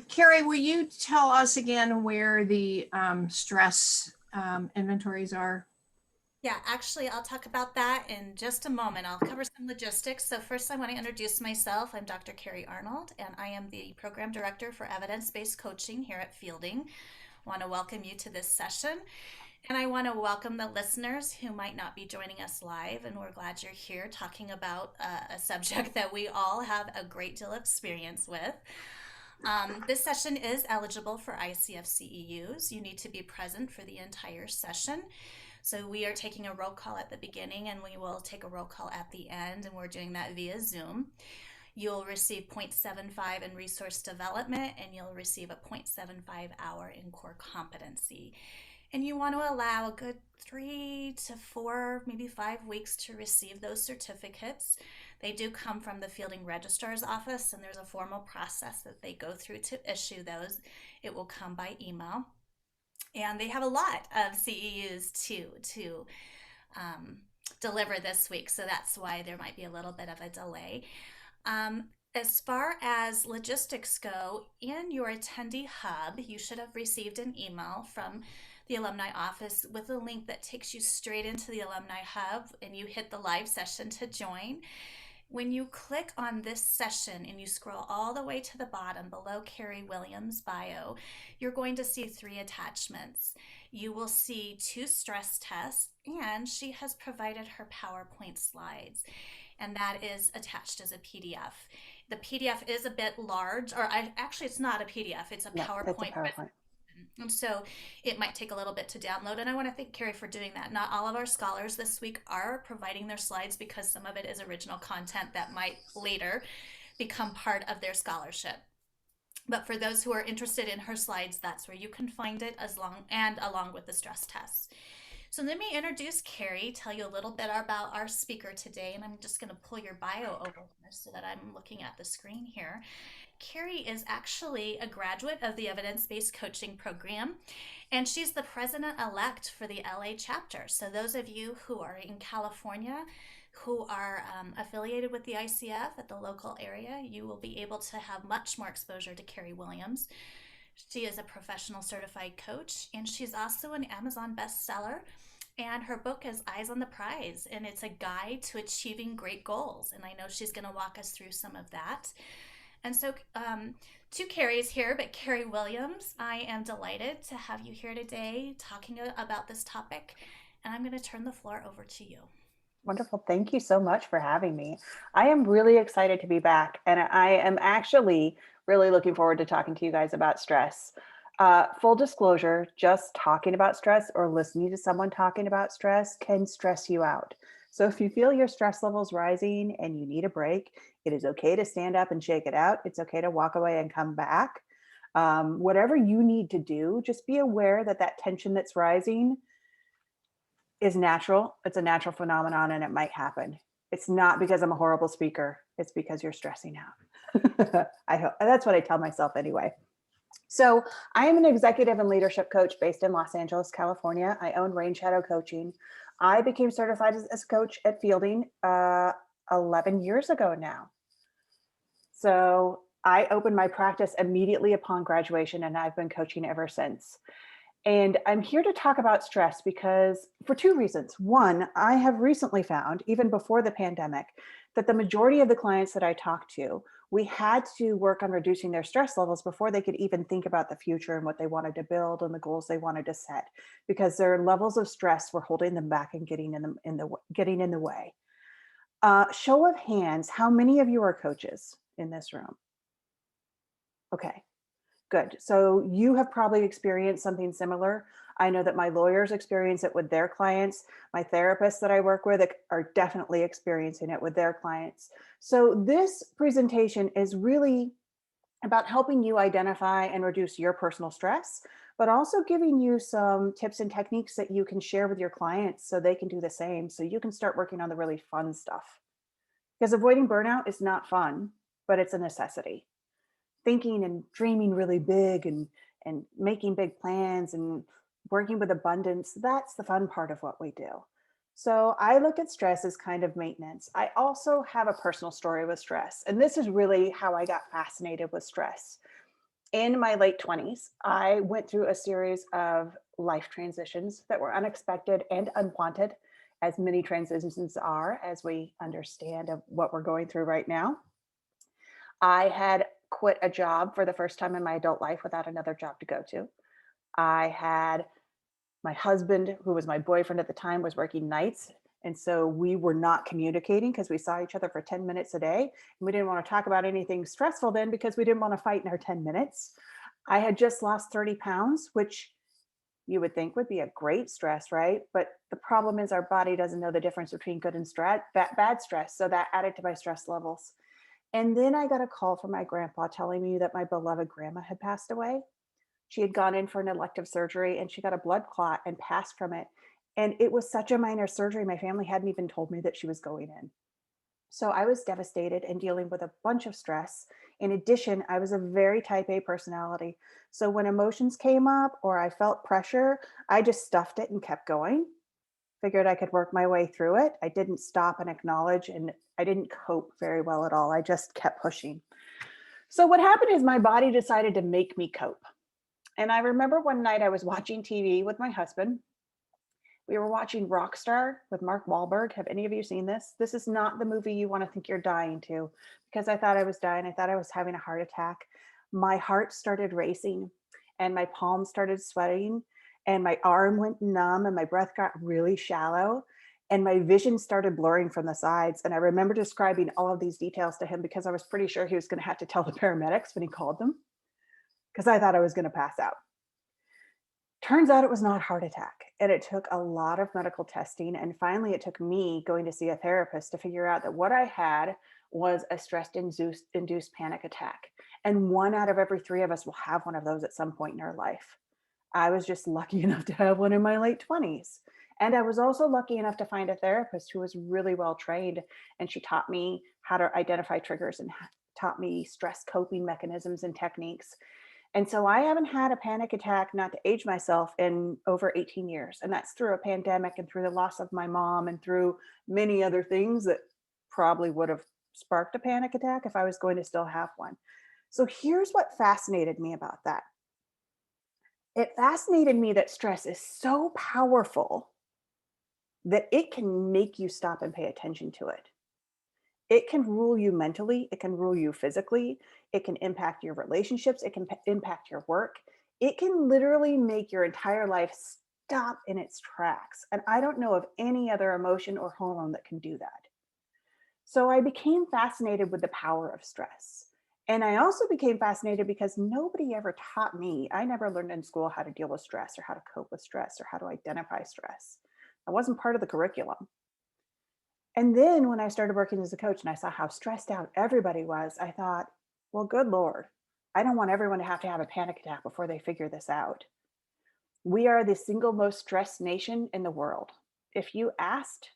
Carrie, will you tell us again where the stress inventories are? Yeah, actually, I'll talk about that in just a moment. I'll cover some logistics. So, first, I want to introduce myself. I'm Dr. Carrie Arnold, and I am the Program Director for Evidence-Based Coaching here at Fielding. I want to welcome you to this session, and I want to welcome the listeners who might not be joining us live. And we're glad you're here talking about a subject that we all have a great deal of experience with. This session is eligible for ICF CEUs. You need to be present for the entire session. So we are taking a roll call at the beginning and we will take a roll call at the end, and we're doing that via Zoom. You'll receive 0.75 in resource development, and you'll receive a 0.75 hour in core competency. And you want to allow a good 3 to 4, maybe 5 weeks to receive those certificates. They do come from the Fielding Registrar's Office, and there's a formal process that they go through to issue those. It will come by email. And they have a lot of CEUs to um, deliver this week, so that's why there might be a little bit of a delay. As far as logistics go, in your attendee hub, you should have received an email from the alumni office with a link that takes you straight into the alumni hub, and you hit the live session to join. When you click on this session and you scroll all the way to the bottom below Carrie Williams' bio, you're going to see 3 attachments. You will see 2 stress tests, and she has provided her PowerPoint slides, and that is attached as a PDF. The PDF is a bit large, or actually, it's not a PDF, it's a No, it's a PowerPoint PowerPoint. and so it might take a little bit to download. And I want to thank Carrie for doing that. Not all of our scholars this week are providing their slides because some of it is original content that might later become part of their scholarship. But for those who are interested in her slides, that's where you can find it along with the stress tests. So let me introduce Carrie, tell you a little bit about our speaker today, and I'm just going to pull your bio over here so that I'm looking at the screen here. Carrie is actually a graduate of the Evidence-Based Coaching Program, and she's the president-elect for the LA chapter. So those of you who are in California, who are affiliated with the ICF at the local area, you will be able to have much more exposure to Carrie Williams. She is a professional certified coach, and she's also an Amazon bestseller. And her book is Eyes on the Prize, and it's a guide to achieving great goals. And I know she's going to walk us through some of that. And so, 2 Carries here, but Carrie Williams, I am delighted to have you here today talking about this topic. And I'm going to turn the floor over to you. Wonderful. Thank you so much for having me. I am really excited to be back, and I am actually really looking forward to talking to you guys about stress. Full disclosure, just talking about stress or listening to someone talking about stress can stress you out. So if you feel your stress levels rising and you need a break, it is okay to stand up and shake it out. It's okay to walk away and come back. Whatever you need to do, just be aware that that tension that's rising is natural. It's a natural phenomenon and it might happen. It's not because I'm a horrible speaker. It's because you're stressing out. I hope that's what I tell myself anyway. So I am an executive and leadership coach based in Los Angeles, California. I own Rain Shadow Coaching. I became certified as a coach at Fielding 11 years ago now. So I opened my practice immediately upon graduation, and I've been coaching ever since. And I'm here to talk about stress because for 2 reasons. One, I have recently found, even before the pandemic, that the majority of the clients that I talked to, we had to work on reducing their stress levels before they could even think about the future and what they wanted to build and the goals they wanted to set, because their levels of stress were holding them back and getting in the way. Show of hands, how many of you are coaches in this room? Okay. Good. So you have probably experienced something similar. I know that my lawyers experience it with their clients. My therapists that I work with are definitely experiencing it with their clients. So this presentation is really about helping you identify and reduce your personal stress, but also giving you some tips and techniques that you can share with your clients so they can do the same. So you can start working on the really fun stuff. Because avoiding burnout is not fun, but it's a necessity. Thinking and dreaming really big and making big plans and working with abundance, that's the fun part of what we do. So I look at stress as kind of maintenance. I also have a personal story with stress, and this is really how I got fascinated with stress. In my late 20s, I went through a series of life transitions that were unexpected and unwanted, as many transitions are, as we understand of what we're going through right now. I had quit a job for the first time in my adult life without another job to go to. I had my husband, who was my boyfriend at the time, was working nights. And so we were not communicating because we saw each other for 10 minutes a day. And we didn't want to talk about anything stressful then because we didn't want to fight in our 10 minutes. I had just lost 30 pounds, which you would think would be a great stress, right? But the problem is our body doesn't know the difference between good and bad stress. So that added to my stress levels. And then I got a call from my grandpa telling me that my beloved grandma had passed away. She had gone in for an elective surgery and she got a blood clot and passed from it. And it was such a minor surgery. My family hadn't even told me that she was going in. So I was devastated and dealing with a bunch of stress. In addition, I was a very type A personality. So when emotions came up or I felt pressure, I just stuffed it and kept going. Figured I could work my way through it. I didn't stop and acknowledge, and I didn't cope very well at all. I just kept pushing. So what happened is my body decided to make me cope. And I remember one night I was watching TV with my husband. We were watching Rockstar with Mark Wahlberg. Have any of you seen this? This is not the movie you want to think you're dying to, because I thought I was dying. I thought I was having a heart attack. My heart started racing and my palms started sweating and my arm went numb and my breath got really shallow and my vision started blurring from the sides. And I remember describing all of these details to him because I was pretty sure he was going to have to tell the paramedics when he called them, because I thought I was going to pass out. Turns out it was not a heart attack. And it took a lot of medical testing. And finally, it took me going to see a therapist to figure out that what I had was a stress-induced panic attack. And 1 out of every 3 of us will have one of those at some point in our life. I was just lucky enough to have one in my late 20s. And I was also lucky enough to find a therapist who was really well trained. And she taught me how to identify triggers and taught me stress coping mechanisms and techniques. And so I haven't had a panic attack, not to age myself, in over 18 years. And that's through a pandemic and through the loss of my mom and through many other things that probably would have sparked a panic attack if I was going to still have one. So here's what fascinated me about that. It fascinated me that stress is so powerful that it can make you stop and pay attention to it. It can rule you mentally, it can rule you physically, it can impact your relationships, it can impact your work. It can literally make your entire life stop in its tracks. And I don't know of any other emotion or hormone that can do that. So I became fascinated with the power of stress. And I also became fascinated because nobody ever taught me. I never learned in school how to deal with stress or how to cope with stress or how to identify stress. That wasn't part of the curriculum. And then when I started working as a coach and I saw how stressed out everybody was, I thought, well, good Lord, I don't want everyone to have a panic attack before they figure this out. We are the single most stressed nation in the world. If you asked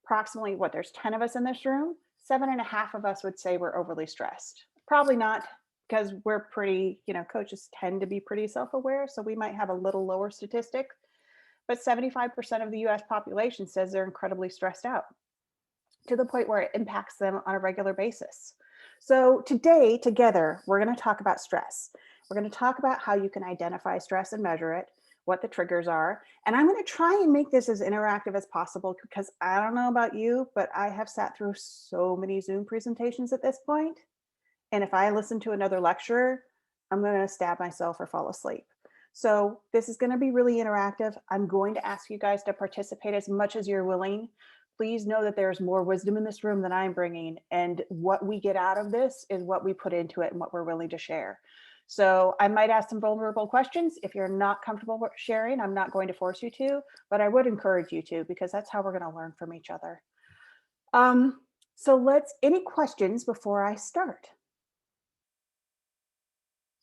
approximately there's 10 of us in this room, 7.5 of us would say we're overly stressed. Probably not, because we're pretty, coaches tend to be pretty self-aware. So we might have a little lower statistic, but 75% of the US population says they're incredibly stressed out, to the point where it impacts them on a regular basis. So today, together, we're going to talk about stress. We're going to talk about how you can identify stress and measure it, what the triggers are. And I'm going to try and make this as interactive as possible, because I don't know about you, but I have sat through so many Zoom presentations at this point. And if I listen to another lecturer, I'm going to stab myself or fall asleep. So this is going to be really interactive. I'm going to ask you guys to participate as much as you're willing. Please know that there's more wisdom in this room than I'm bringing. And what we get out of this is what we put into it and what we're willing to share. So I might ask some vulnerable questions. If you're not comfortable sharing, I'm not going to force you to, but I would encourage you to, because that's how we're going to learn from each other. So any questions before I start?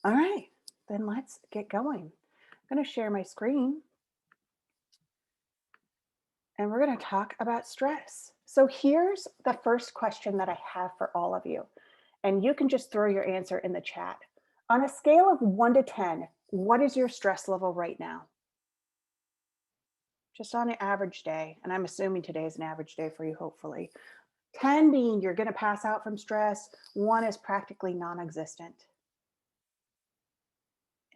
All right, then let's get going. I'm going to share my screen. And we're going to talk about stress. So here's the first question that I have for all of you. And you can just throw your answer in the chat. On a scale of 1 to 10, what is your stress level right now? Just on an average day. And I'm assuming today is an average day for you, hopefully. 10 being you're going to pass out from stress. 1 is practically non-existent.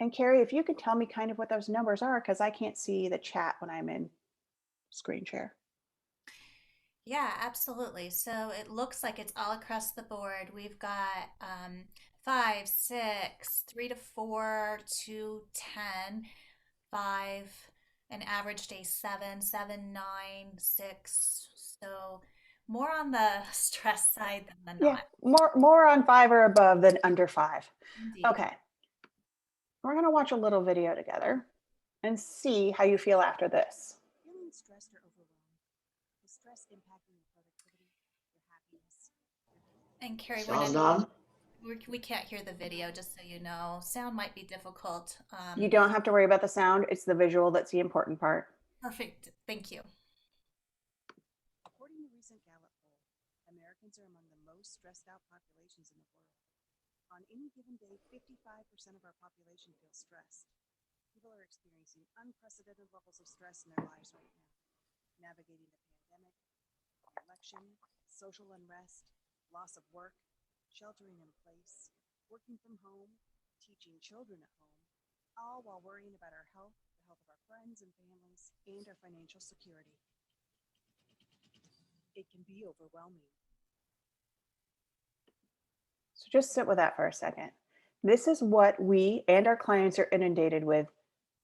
And Carrie, if you could tell me kind of what those numbers are, because I can't see the chat when I'm in screen share. Yeah, absolutely. So it looks like it's all across the board. We've got 5, 6, 3 to 4, 2, 10, 5, an average day 7, 7, 9, 6. So more on the stress side than the Yeah, not. more on 5 or above than under 5. Indeed. Okay, we're going to watch a little video together and see how you feel after this. Feeling stressed or overwhelmed? Is stress impacting your productivity, your happiness, your health? And Carrie, Sound on? we can't hear the video, just so you know. Sound might be difficult. You don't have to worry about the sound. It's the visual that's the important part. Perfect. Thank you. According to a recent Gallup poll, Americans are among the most stressed out populations in the world. On any given day, 55% of our population feels stressed. People are experiencing unprecedented levels of stress in their lives right now, navigating the pandemic, the election, social unrest, loss of work, sheltering in place, working from home, teaching children at home, all while worrying about our health, the health of our friends and families, and our financial security. It can be overwhelming. So just sit with that for a second. This is what we and our clients are inundated with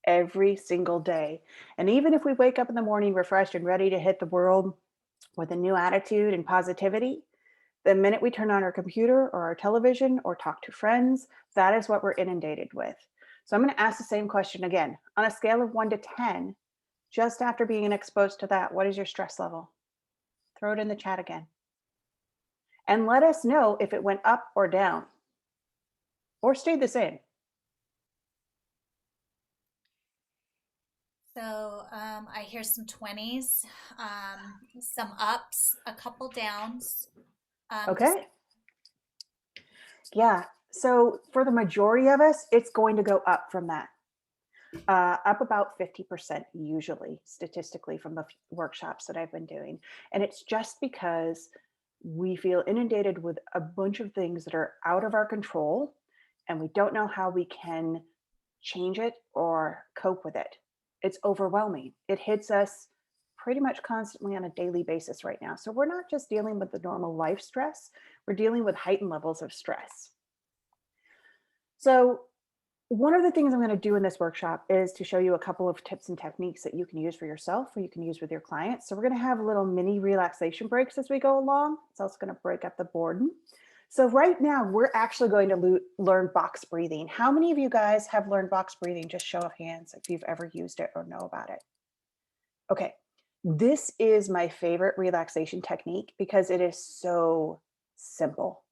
every single day. And even if we wake up in the morning refreshed and ready to hit the world with a new attitude and positivity, the minute we turn on our computer or our television or talk to friends, that is what we're inundated with. So I'm going to ask the same question again. On a scale of 1 to 10, just after being exposed to that, what is your stress level? Throw it in the chat again. And let us know if it went up or down or stayed the same. So I hear some 20s, some ups, a couple downs. Okay. Yeah. So for the majority of us, it's going to go up from that. Up about 50% usually, statistically, from the workshops that I've been doing. And it's just because we feel inundated with a bunch of things that are out of our control, and we don't know how we can change it or cope with it. It's overwhelming. It hits us pretty much constantly on a daily basis right now. So we're not just dealing with the normal life stress, we're dealing with heightened levels of stress. So one of the things I'm going to do in this workshop is to show you a couple of tips and techniques that you can use for yourself or you can use with your clients. So we're going to have little mini relaxation breaks as we go along. It's also going to break up the boredom. So right now we're actually going to learn box breathing. How many of you guys have learned box breathing? Just show of hands if you've ever used it or know about it. Okay, this is my favorite relaxation technique because it is so simple.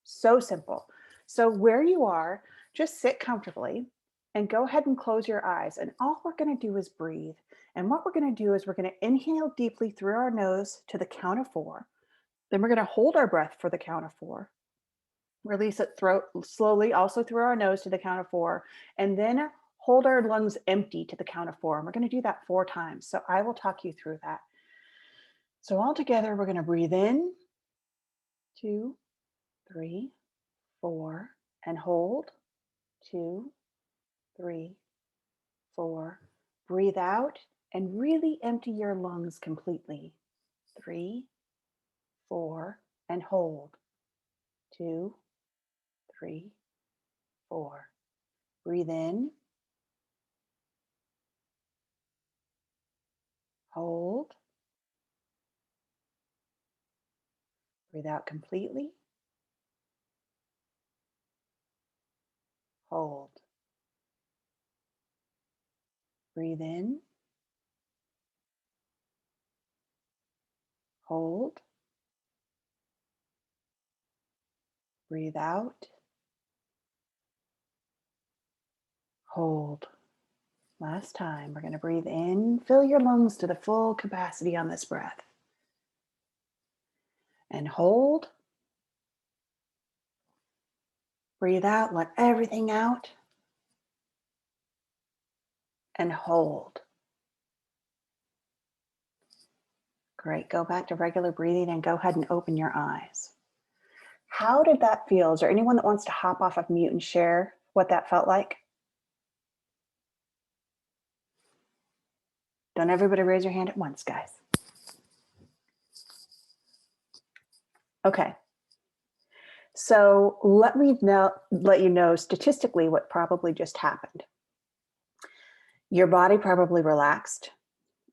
So simple. So where you are, just sit comfortably and go ahead and close your eyes. And all we're going to do is breathe. And what we're going to do is we're going to inhale deeply through our nose to the count of 4. Then we're going to hold our breath for the count of 4. Release it slowly also through our nose to the count of 4. And then hold our lungs empty to the count of 4. And we're going to do that 4 times. So I will talk you through that. So all together, we're going to breathe in, 2, 3, 4, and hold. 2, 3, 4. Breathe out and really empty your lungs completely. 3, 4, and hold. 2, 3, 4. Breathe in. Hold. Breathe out completely. Hold. Breathe in. Hold. Breathe out. Hold. Last time, we're going to breathe in. Fill your lungs to the full capacity on this breath. And hold. Breathe out, let everything out. And hold. Great. Go back to regular breathing and go ahead and open your eyes. How did that feel? Is there anyone that wants to hop off of mute and share what that felt like? Don't everybody raise your hand at once, guys. Okay. So let you know statistically what probably just happened. Your body probably relaxed.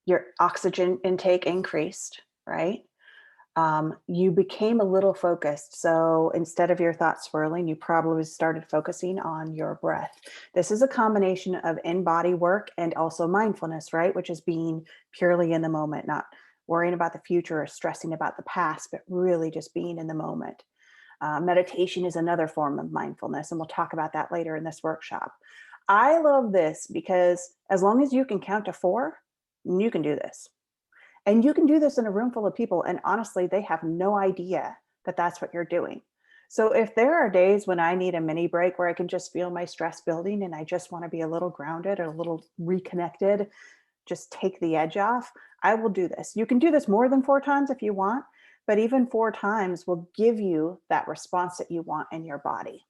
Your oxygen intake increased, right? You became a little focused. So instead of your thoughts swirling, you probably started focusing on your breath. This is a combination of in-body work and also mindfulness, right? Which is being purely in the moment, not worrying about the future or stressing about the past, but really just being in the moment. Meditation is another form of mindfulness, and we'll talk about that later in this workshop. I love this because as long as you can count to 4, you can do this. And you can do this in a room full of people. And honestly, they have no idea that that's what you're doing. So if there are days when I need a mini break where I can just feel my stress building and I just want to be a little grounded or a little reconnected, just take the edge off, I will do this. You can do this more than 4 times if you want, but even 4 times will give you that response that you want in your body.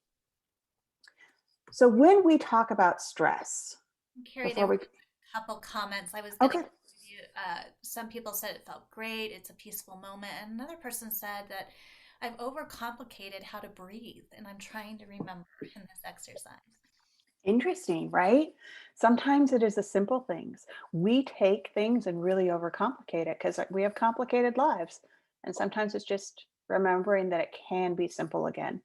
So when we talk about stress, Carrie, before we, a couple comments. I was okay. going to you, some people said it felt great. It's a peaceful moment. And another person said that I've overcomplicated how to breathe, and I'm trying to remember in this exercise. Interesting, right? Sometimes it is the simple things. We take things and really overcomplicate it because we have complicated lives. And sometimes it's just remembering that it can be simple again.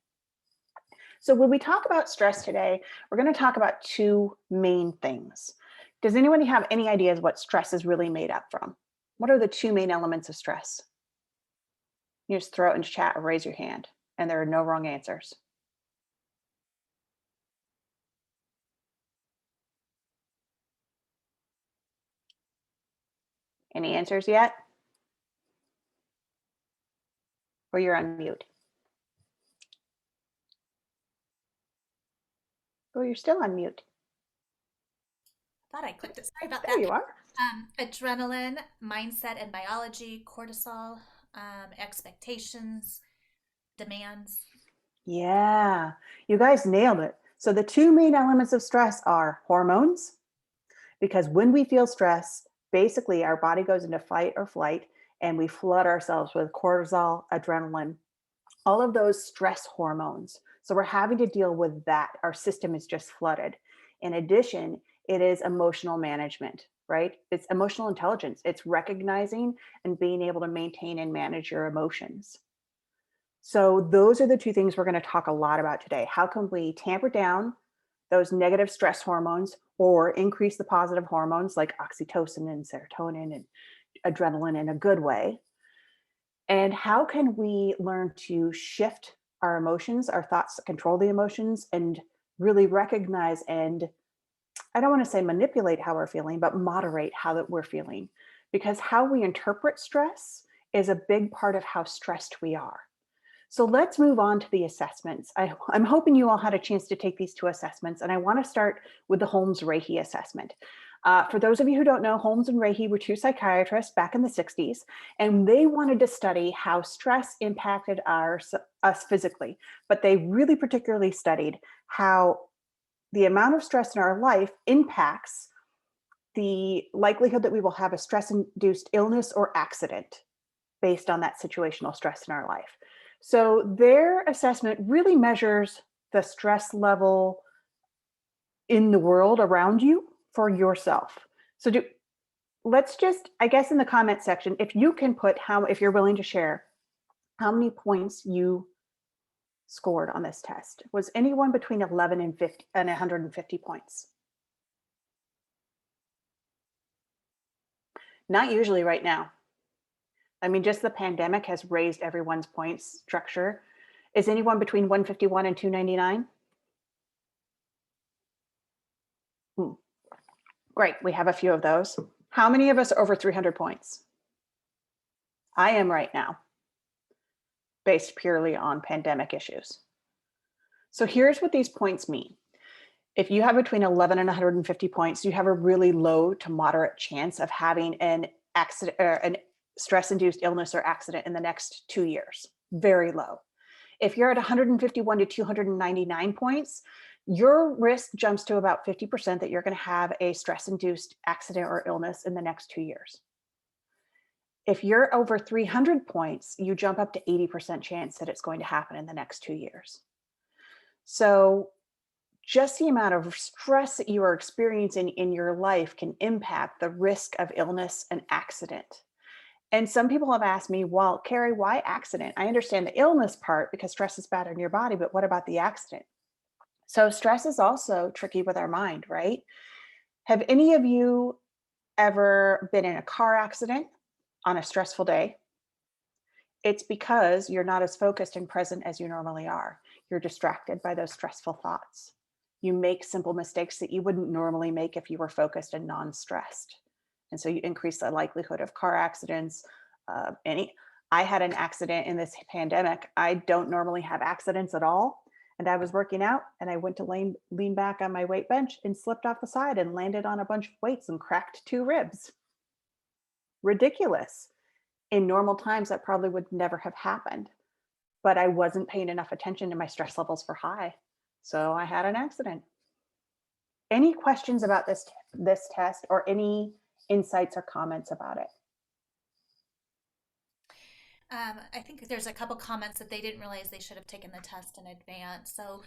So when we talk about stress today, we're going to talk about 2 main things. Does anybody have any ideas what stress is really made up from? What are the 2 main elements of stress? You just throw it in chat or raise your hand, and there are no wrong answers. Any answers yet? Or you're on mute? Oh, you're still on mute. Thought I clicked it. Sorry about There that. you are. Adrenaline, mindset and biology, cortisol, expectations, demands. Yeah, you guys nailed it. So the 2 main elements of stress are hormones, because when we feel stress, basically our body goes into fight or flight and we flood ourselves with cortisol, adrenaline, all of those stress hormones. So we're having to deal with that. Our system is just flooded. In addition, it is emotional management, right? It's emotional intelligence. It's recognizing and being able to maintain and manage your emotions. So those are the 2 things we're going to talk a lot about today. How can we tamper down those negative stress hormones or increase the positive hormones like oxytocin and serotonin and adrenaline in a good way? And how can we learn to shift our emotions, our thoughts that control the emotions, and really recognize and, I don't want to say manipulate how we're feeling, but moderate how that we're feeling? Because how we interpret stress is a big part of how stressed we are. So let's move on to the assessments. I'm hoping you all had a chance to take these 2 assessments, and I want to start with the Holmes Reiki assessment. For those of you who don't know, Holmes and Reiki were 2 psychiatrists back in the 60s, and they wanted to study how stress impacted us physically, but they really particularly studied how the amount of stress in our life impacts the likelihood that we will have a stress-induced illness or accident based on that situational stress in our life. So their assessment really measures the stress level in the world around you for yourself. So let's just, I guess in the comment section, if you can put if you're willing to share, how many points you scored on this test. Was anyone between 11 and 50 and 150 points? Not usually right now. I mean, just the pandemic has raised everyone's points structure. Is anyone between 151 and 299? Great, we have a few of those. How many of us are over 300 points? I am right now, based purely on pandemic issues. So here's what these points mean. If you have between 11 and 150 points, you have a really low to moderate chance of having an accident or an stress-induced illness or accident in the next 2 years. Very low. If you're at 151 to 299 points, your risk jumps to about 50% that you're going to have a stress-induced accident or illness in the next 2 years. If you're over 300 points, you jump up to 80% chance that it's going to happen in the next 2 years. So just the amount of stress that you are experiencing in your life can impact the risk of illness and accident. And some people have asked me, well, Carrie, why accident? I understand the illness part because stress is bad on your body, but what about the accident? So stress is also tricky with our mind, right? Have any of you ever been in a car accident on a stressful day? It's because you're not as focused and present as you normally are. You're distracted by those stressful thoughts. You make simple mistakes that you wouldn't normally make if you were focused and non-stressed. And so you increase the likelihood of car accidents. I had an accident in this pandemic. I don't normally have accidents at all. And I was working out and I went to lean back on my weight bench and slipped off the side and landed on a bunch of weights and cracked 2 ribs. Ridiculous. In normal times, that probably would never have happened, but I wasn't paying enough attention and my stress levels were high. So I had an accident. Any questions about this test or any insights or comments about it? I think there's a couple comments that they didn't realize they should have taken the test in advance. So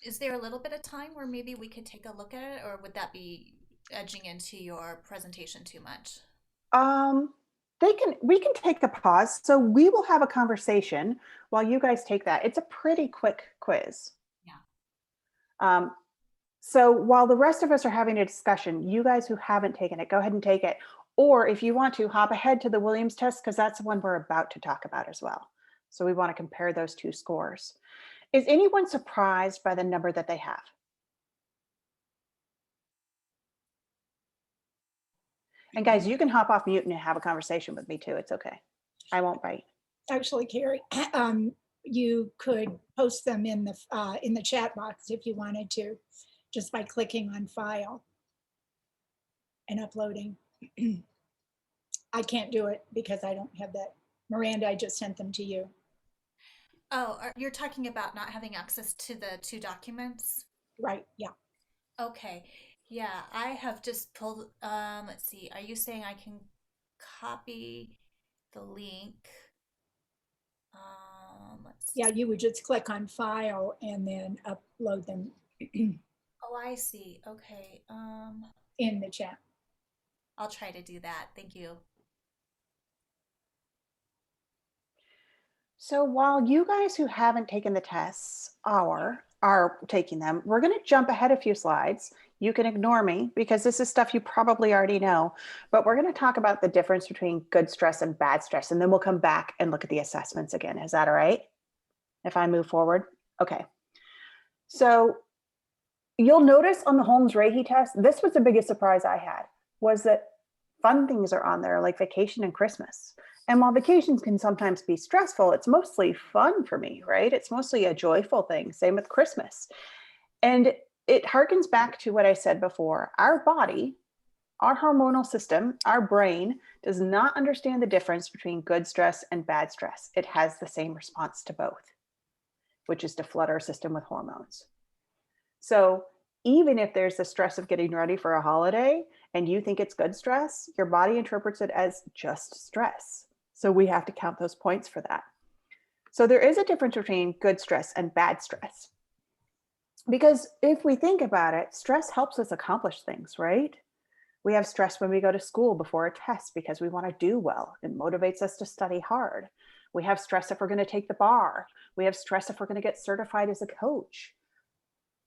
is there a little bit of time where maybe we could take a look at it, or would that be edging into your presentation too much? We can take a pause. So we will have a conversation while you guys take that. It's a pretty quick quiz. Yeah. So while the rest of us are having a discussion, you guys who haven't taken it, go ahead and take it. Or if you want to, hop ahead to the Williams test, because that's the one we're about to talk about as well. So we want to compare those 2 scores. Is anyone surprised by the number that they have? And guys, you can hop off mute and have a conversation with me too. It's okay. I won't bite. Actually, Carrie, you could post them in the chat box if you wanted to, just by clicking on file and uploading. I can't do it because I don't have that. Miranda, I just sent them to you. Oh, you're talking about not having access to the 2 documents? Right, yeah. Okay. Yeah, I have just pulled, let's see. Are you saying I can copy the link? Let's Yeah, you would just click on file and then upload them Oh, I see. Okay. in the chat. I'll try to do that. Thank you. So while you guys who haven't taken the tests are taking them, we're going to jump ahead a few slides. You can ignore me because this is stuff you probably already know, but we're going to talk about the difference between good stress and bad stress, and then we'll come back and look at the assessments again. Is that all right? If I move forward? Okay. So you'll notice on the Holmes Reiki test, this was the biggest surprise I had, was that fun things are on there like vacation and Christmas. And while vacations can sometimes be stressful, it's mostly fun for me, right? It's mostly a joyful thing. Same with Christmas. And it harkens back to what I said before. Our body, our hormonal system, our brain does not understand the difference between good stress and bad stress. It has the same response to both, which is to flood our system with hormones. So even if there's the stress of getting ready for a holiday and you think it's good stress, your body interprets it as just stress. So we have to count those points for that. So there is a difference between good stress and bad stress. Because if we think about it, stress helps us accomplish things, right? We have stress when we go to school before a test because we want to do well. It motivates us to study hard. We have stress if we're going to take the bar. We have stress if we're going to get certified as a coach.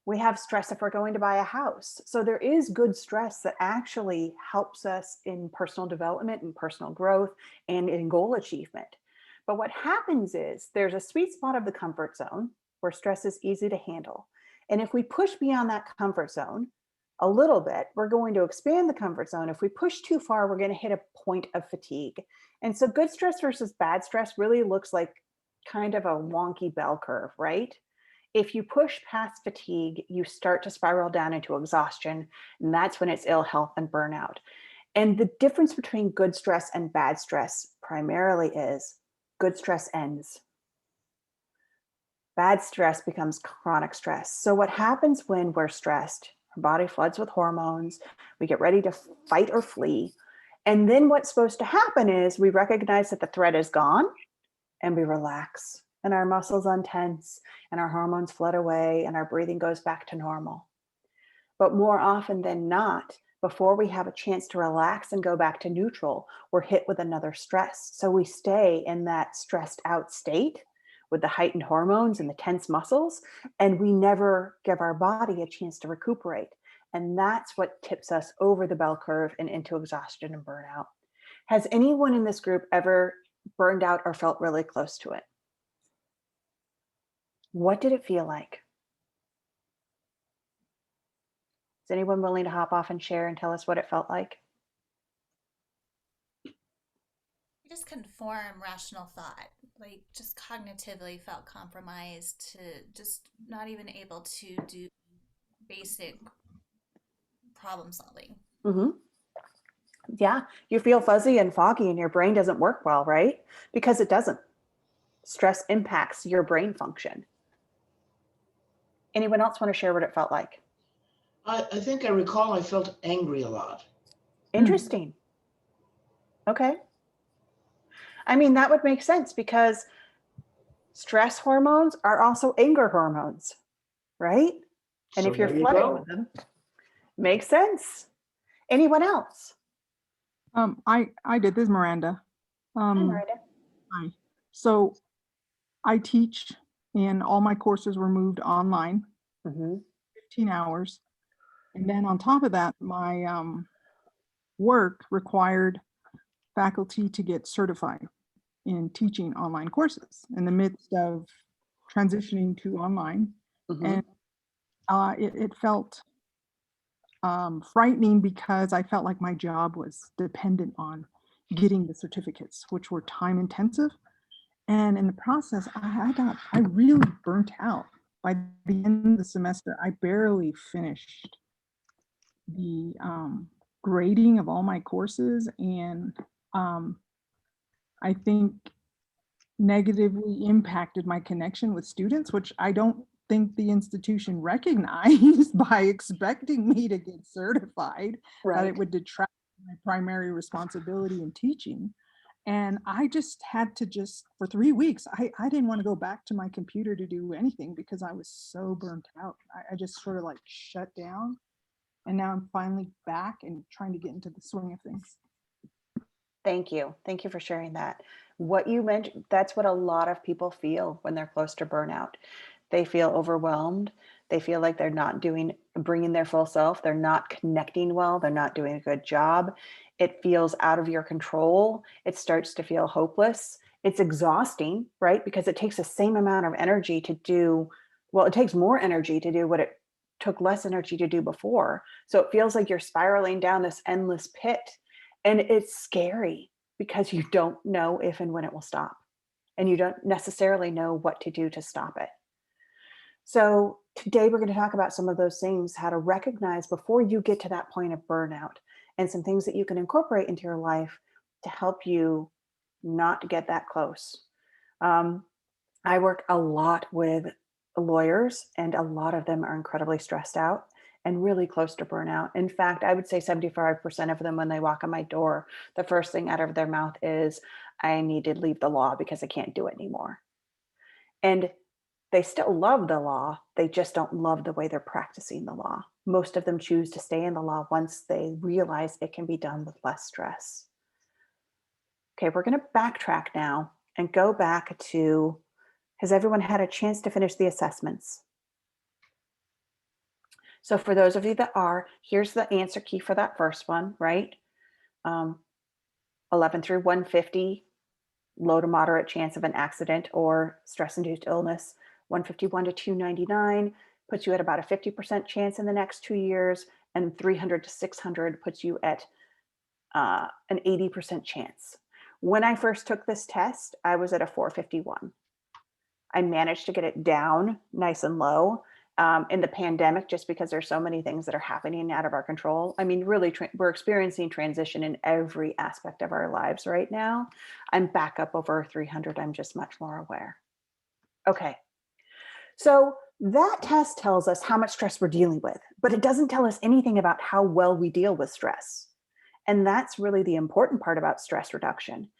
We have stress if we're going to buy a house. So there is good stress that actually helps us in personal development and personal growth and in goal achievement. But what happens is there's a sweet spot of the comfort zone where stress is easy to handle. And if we push beyond that comfort zone a little bit, we're going to expand the comfort zone. If we push too far, we're going to hit a point of fatigue. And so good stress versus bad stress really looks like kind of a wonky bell curve, right? If you push past fatigue, you start to spiral down into exhaustion, and that's when it's ill health and burnout. And the difference between good stress and bad stress primarily is good stress ends. Bad stress becomes chronic stress. So what happens when we're stressed? Our body floods with hormones. We get ready to fight or flee. And then what's supposed to happen is we recognize that the threat is gone and we relax and our muscles untense and our hormones flood away and our breathing goes back to normal. But more often than not, before we have a chance to relax and go back to neutral, we're hit with another stress. So we stay in that stressed out state with the heightened hormones and the tense muscles, and we never give our body a chance to recuperate. And that's what tips us over the bell curve and into exhaustion and burnout. Has anyone in this group ever burned out or felt really close to it? What did it feel like? Is anyone willing to hop off and share and tell us what it felt like? You just couldn't form rational thought, like just cognitively felt compromised to just not even able to do basic problem solving. Mm-hmm. Yeah, you feel fuzzy and foggy and your brain doesn't work well, right? Because it doesn't. Stress impacts your brain function. Anyone else want to share what it felt like? I think I recall I felt angry a lot. Interesting. Okay. I mean, that would make sense because stress hormones are also anger hormones, right? And So if you're there you flooded go. with them, makes sense. Anyone else? I did. This is Miranda. Hi, Miranda. Hi. So I teach, and all my courses were moved online, Mm-hmm. 15 hours. And then on top of that, my work required faculty to get certified in teaching online courses in the midst of transitioning to online. Mm-hmm. And it felt frightening because I felt like my job was dependent on getting the certificates, which were time intensive. And in the process, I really burnt out. By the end of the semester, I barely finished the grading of all my courses, and I think negatively impacted my connection with students, which I don't think the institution recognized by expecting me to get certified, that Right. it would detract from my primary responsibility in teaching. And I just had to for 3 weeks, I didn't want to go back to my computer to do anything because I was so burnt out. I just sort of like shut down. And now I'm finally back and trying to get into the swing of things. Thank you. Thank you for sharing that. What you mentioned, that's what a lot of people feel when they're close to burnout. They feel overwhelmed. They feel like they're not bringing their full self. They're not connecting well. They're not doing a good job. It feels out of your control. It starts to feel hopeless. It's exhausting, right? Because it takes the same amount of energy to do, well, it takes more energy to do what it took less energy to do before. So it feels like you're spiraling down this endless pit. And it's scary because you don't know if and when it will stop. And you don't necessarily know what to do to stop it. So today we're going to talk about some of those things, how to recognize before you get to that point of burnout, and some things that you can incorporate into your life to help you not get that close. I work a lot with lawyers, and a lot of them are incredibly stressed out and really close to burnout. In fact, I would say 75% of them, when they walk on my door, the first thing out of their mouth is, I need to leave the law because I can't do it anymore. And they still love the law. They just don't love the way they're practicing the law. Most of them choose to stay in the law once they realize it can be done with less stress. Okay, we're going to backtrack now and go back to, has everyone had a chance to finish the assessments? So for those of you that are, here's the answer key for that first one, right? 11 through 150, low to moderate chance of an accident or stress-induced illness. 151 to 299 puts you at about a 50% chance in the next 2 years, and 300 to 600 puts you at an 80% chance. When I first took this test, I was at a 451. I managed to get it down nice and low in the pandemic, just because there's so many things that are happening out of our control. I mean, really, we're experiencing transition in every aspect of our lives right now. I'm back up over 300. I'm just much more aware. Okay. So that test tells us how much stress we're dealing with, but it doesn't tell us anything about how well we deal with stress. And that's really the important part about stress reduction.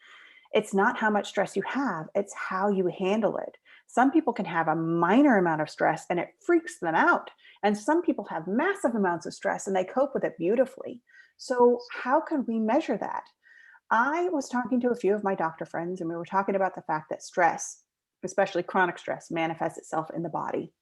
It's not how much stress you have, it's how you handle it. Some people can have a minor amount of stress and it freaks them out. And some people have massive amounts of stress and they cope with it beautifully. So how can we measure that? I was talking to a few of my doctor friends and we were talking about the fact that stress, especially chronic stress, manifests itself in the body.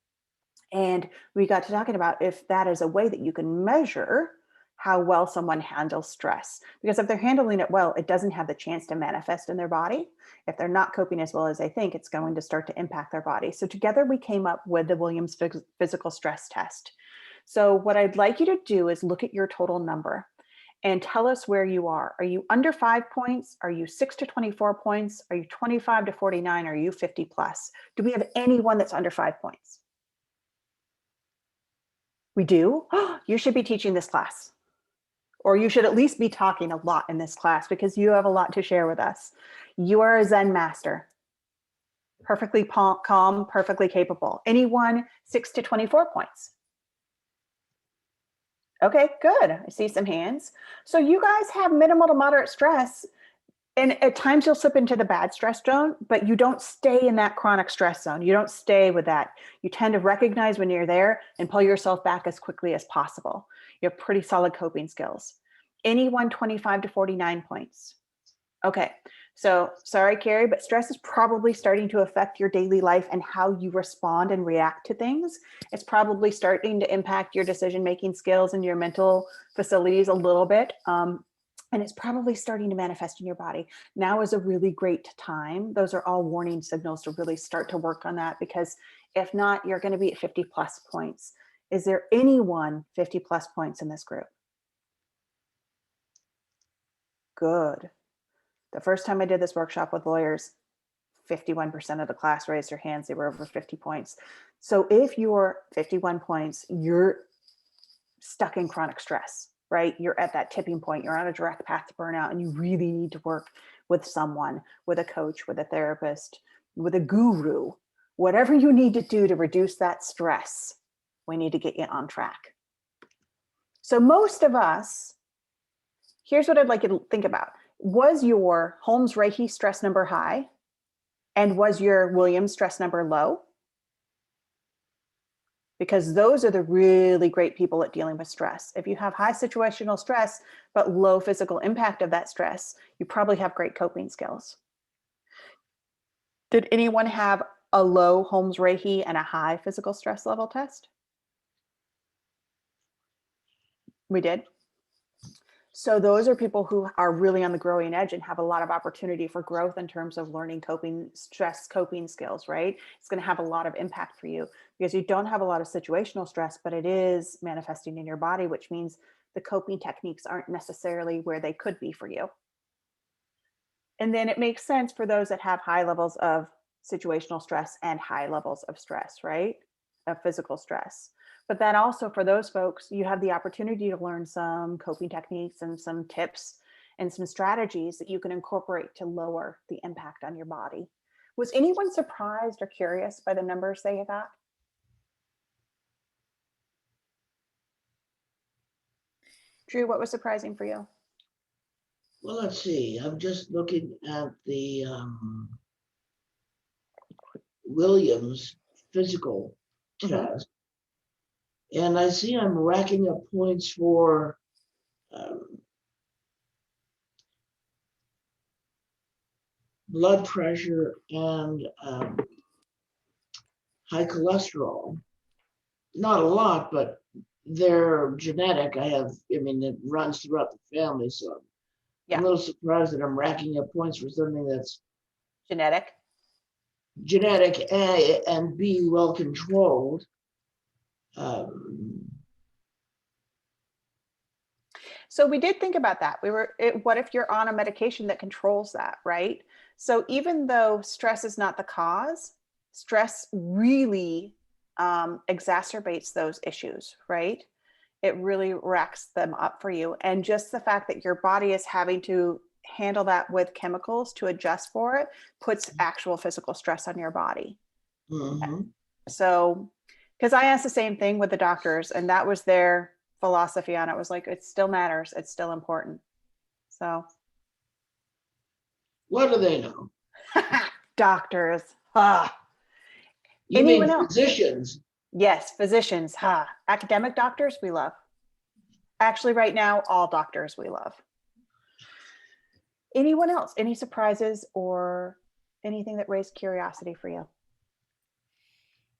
And we got to talking about if that is a way that you can measure how well someone handles stress. Because if they're handling it well, it doesn't have the chance to manifest in their body. If they're not coping as well as they think, it's going to start to impact their body. So together we came up with the Williams physical stress test. So what I'd like you to do is look at your total number and tell us where you are. Are you under 5 points? Are you 6 to 24 points? Are you 25 to 49? Are you 50 plus? Do we have anyone that's under 5 points? We do? You should be teaching this class. Or you should at least be talking a lot in this class because you have a lot to share with us. You are a Zen master, perfectly calm, perfectly capable. Anyone 6 to 24 points? Okay, good. I see some hands. So you guys have minimal to moderate stress, and at times you'll slip into the bad stress zone, but you don't stay in that chronic stress zone. You don't stay with that. You tend to recognize when you're there and pull yourself back as quickly as possible. You have pretty solid coping skills. Anyone 25 to 49 points? Okay, so sorry, Carrie, but stress is probably starting to affect your daily life and how you respond and react to things. It's probably starting to impact your decision-making skills and your mental facilities a little bit. And it's probably starting to manifest in your body. Now is a really great time. Those are all warning signals to really start to work on that, because if not, you're going to be at 50 plus points. Is there anyone 50 plus points in this group? Good. The first time I did this workshop with lawyers, 51% of the class raised their hands. They were over 50 points. So if you're 51 points, you're stuck in chronic stress, right? You're at that tipping point. You're on a direct path to burnout, and you really need to work with someone, with a coach, with a therapist, with a guru, whatever you need to do to reduce that stress. We need to get you on track. So most of us, here's what I'd like you to think about. Was your Holmes Reiki stress number high? And was your Williams stress number low? Because those are the really great people at dealing with stress. If you have high situational stress, but low physical impact of that stress, you probably have great coping skills. Did anyone have a low Holmes Reiki and a high physical stress level test? We did. So those are people who are really on the growing edge and have a lot of opportunity for growth in terms of learning stress coping skills, right? It's going to have a lot of impact for you because you don't have a lot of situational stress, but it is manifesting in your body, which means the coping techniques aren't necessarily where they could be for you. And then it makes sense for those that have high levels of situational stress and high levels of stress, right? Of physical stress. But then also for those folks, you have the opportunity to learn some coping techniques and some tips and some strategies that you can incorporate to lower the impact on your body. Was anyone surprised or curious by the numbers they got? Drew, what was surprising for you? Well, let's see. I'm just looking at the Williams physical test. And I see I'm racking up points for blood pressure and high cholesterol. Not a lot, but they're genetic. It runs throughout the family. So I'm a little surprised that I'm racking up points for something that's genetic and B, well controlled. So we did think about that. What if you're on a medication that controls that, right? So even though stress is not the cause, stress really exacerbates those issues, right? It really racks them up for you. And just the fact that your body is having to handle that with chemicals to adjust for it puts actual physical stress on your body. So, because I asked the same thing with the doctors, and that was their philosophy on it. It was like, it still matters. It's still important. So, What do they know? doctors. Ah. You Anyone mean else? physicians? Yes, physicians. Ha. Academic doctors, we love. Actually, right now, all doctors we love. Anyone else? Any surprises or anything that raised curiosity for you?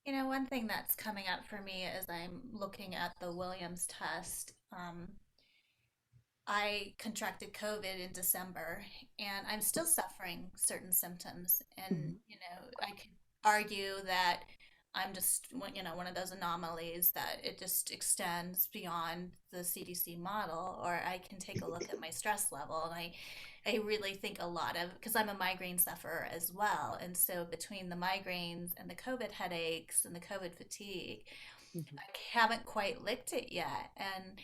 You know, one thing that's coming up for me as I'm looking at the Williams test, I contracted COVID in December and I'm still suffering certain symptoms. And, Mhm. you know, I could argue that I'm just, you know, one of those anomalies that it just extends beyond the CDC model, or I can take a look at my stress level. And I really think a lot of, because I'm a migraine sufferer as well. And so between the migraines and the COVID headaches and the COVID fatigue, Mhm. I haven't quite licked it yet. And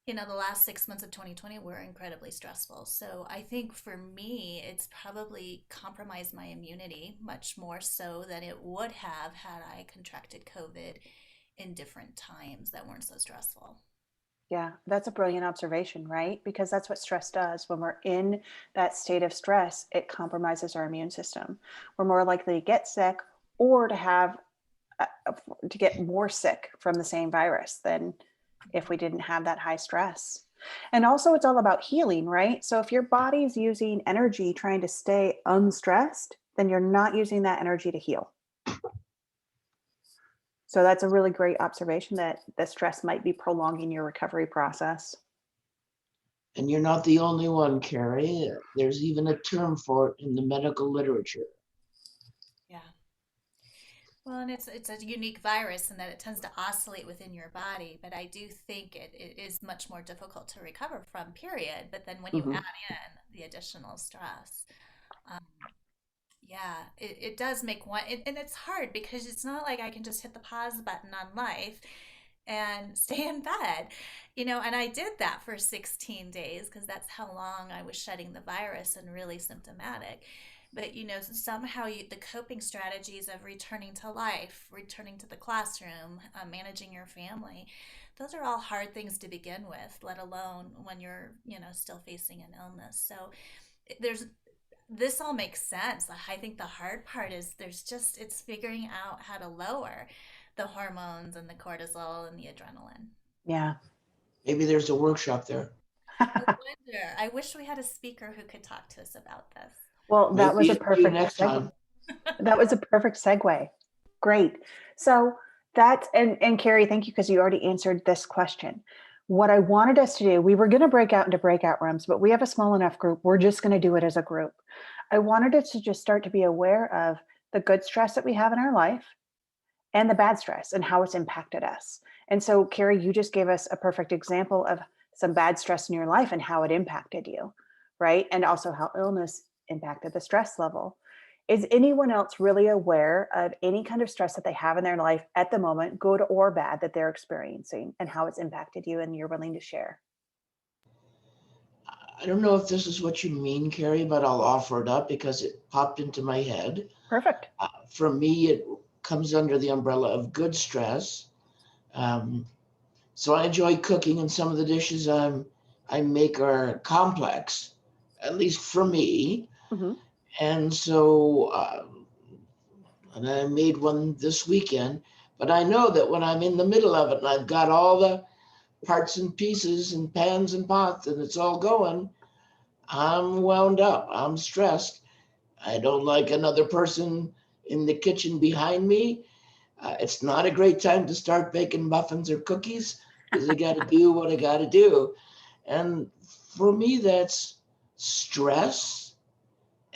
you know, the last 6 months of 2020 were incredibly stressful. So I think for me, it's probably compromised my immunity much more so than it would have had I contracted COVID in different times that weren't so stressful. Yeah, that's a brilliant observation, right? Because that's what stress does. When we're in that state of stress, it compromises our immune system. We're more likely to get sick or to have to get more sick from the same virus than if we didn't have that high stress. And also, it's all about healing, right? So if your body's using energy trying to stay unstressed, then you're not using that energy to heal. So that's a really great observation that the stress might be prolonging your recovery process. And you're not the only one, Carrie. There's even a term for it in the medical literature. Yeah. Well, and it's a unique virus in that it tends to oscillate within your body, but I do think it is much more difficult to recover from, period. But then when you Mhm. add in the additional stress, um, yeah, it does make one, and it's hard because it's not like I can just hit the pause button on life and stay in bed, you know, and I did that for 16 days because that's how long I was shedding the virus and really symptomatic. But, you know, somehow the coping strategies of returning to life, returning to the classroom, managing your family, those are all hard things to begin with, let alone when you're, you know, still facing an illness. So there's this all makes sense. I think the hard part is it's figuring out how to lower the hormones and the cortisol and the adrenaline. Yeah. Maybe there's a workshop there. I wonder. I wish we had a speaker who could talk to us about this. Well, that was Maybe a it's you perfect next segue. time. That was a perfect segue. Great. So that's, and Carrie, thank you because you already answered this question. What I wanted us to do, we were going to break out into breakout rooms, but we have a small enough group. We're just going to do it as a group. I wanted us to just start to be aware of the good stress that we have in our life and the bad stress and how it's impacted us. And so, Carrie, you just gave us a perfect example of some bad stress in your life and how it impacted you, right? And also how illness impacted the stress level. Is anyone else really aware of any kind of stress that they have in their life at the moment, good or bad, that they're experiencing and how it's impacted you and you're willing to share? I don't know if this is what you mean, Carrie, but I'll offer it up because it popped into my head. Perfect. For me, it comes under the umbrella of good stress. So I enjoy cooking, and some of the dishes I make are complex, at least for me. Mm-hmm. And so, and I made one this weekend. But I know that when I'm in the middle of it and I've got all the parts and pieces and pans and pots and it's all going, I'm wound up. I'm stressed. I don't like another person in the kitchen behind me. It's not a great time to start baking muffins or cookies because I got to do what I got to do. And for me, that's stress,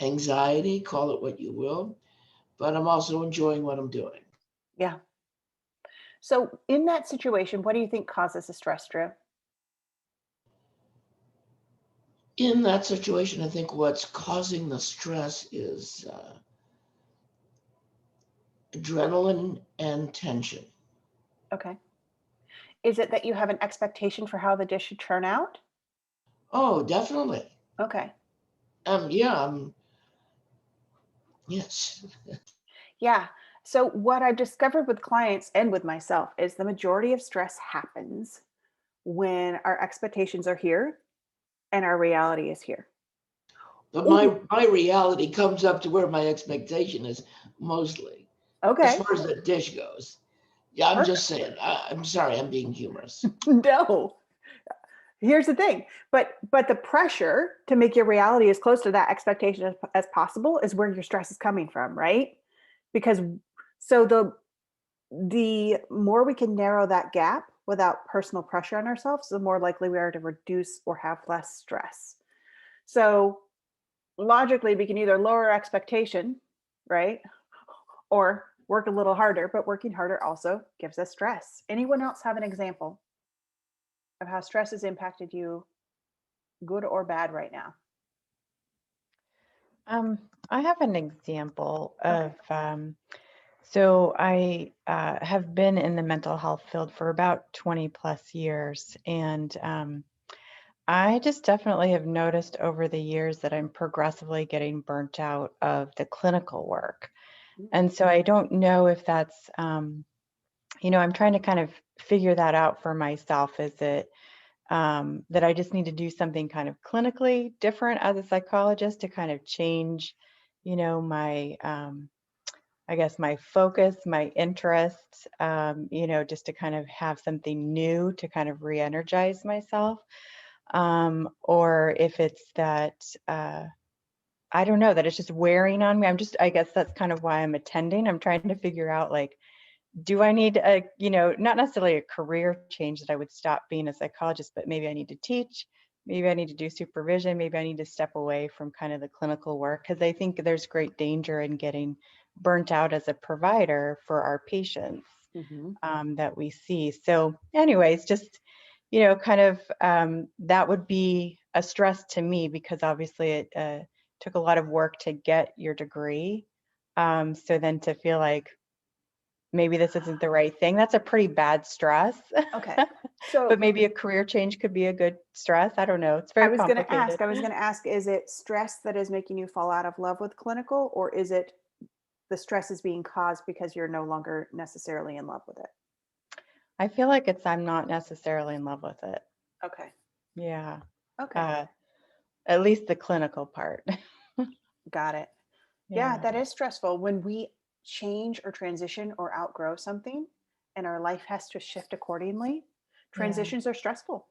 anxiety, call it what you will, but I'm also enjoying what I'm doing. Yeah. So, in that situation, what do you think causes the stress, Drew? In that situation, I think what's causing the stress is adrenaline and tension. Okay. Is it that you have an expectation for how the dish should turn out? Oh, definitely. Okay. Yeah, yes. Yeah. So what I've discovered with clients and with myself is the majority of stress happens when our expectations are here and our reality is here. But my reality comes up to where my expectation is mostly. Okay. As far as the dish goes. Yeah, I'm Perfect. just saying. I'm sorry, I'm being humorous. No. Here's the thing, but the pressure to make your reality as close to that expectation as possible is where your stress is coming from, right? Because so the more we can narrow that gap without personal pressure on ourselves, the more likely we are to reduce or have less stress. So logically, we can either lower our expectation, right? Or work a little harder, but working harder also gives us stress. Anyone else have an example of how stress has impacted you, good or bad, right now? I have an example of, Okay. so I have been in the mental health field for about 20 plus years. And I just definitely have noticed over the years that I'm progressively getting burnt out of the clinical work. And so I don't know if that's, I'm trying to kind of figure that out for myself. Is it that I just need to do something kind of clinically different as a psychologist to kind of change, my, I guess, my focus, my interests, just to kind of have something new to kind of re-energize myself. Or if it's that, I don't know, that it's just wearing on me. I guess that's kind of why I'm attending. I'm trying to figure out, like, do I need not necessarily a career change that I would stop being a psychologist, but maybe I need to teach, maybe I need to do supervision, maybe I need to step away from kind of the clinical work, because I think there's great danger in getting burnt out as a provider for our patients that we see. So anyways, just, kind of that would be a stress to me, because obviously it took a lot of work to get your degree. So then to feel like, maybe this isn't the right thing, that's a pretty bad stress. Okay. So But maybe a career change could be a good stress. I don't know. It's very complicated. I was going to ask, is it stress that is making you fall out of love with clinical, or is it the stress is being caused because you're no longer necessarily in love with it? I feel like I'm not necessarily in love with it. Okay. Yeah. Okay. At least the clinical part. Got it. Yeah, that is stressful when we change or transition or outgrow something and our life has to shift accordingly. Transitions are stressful,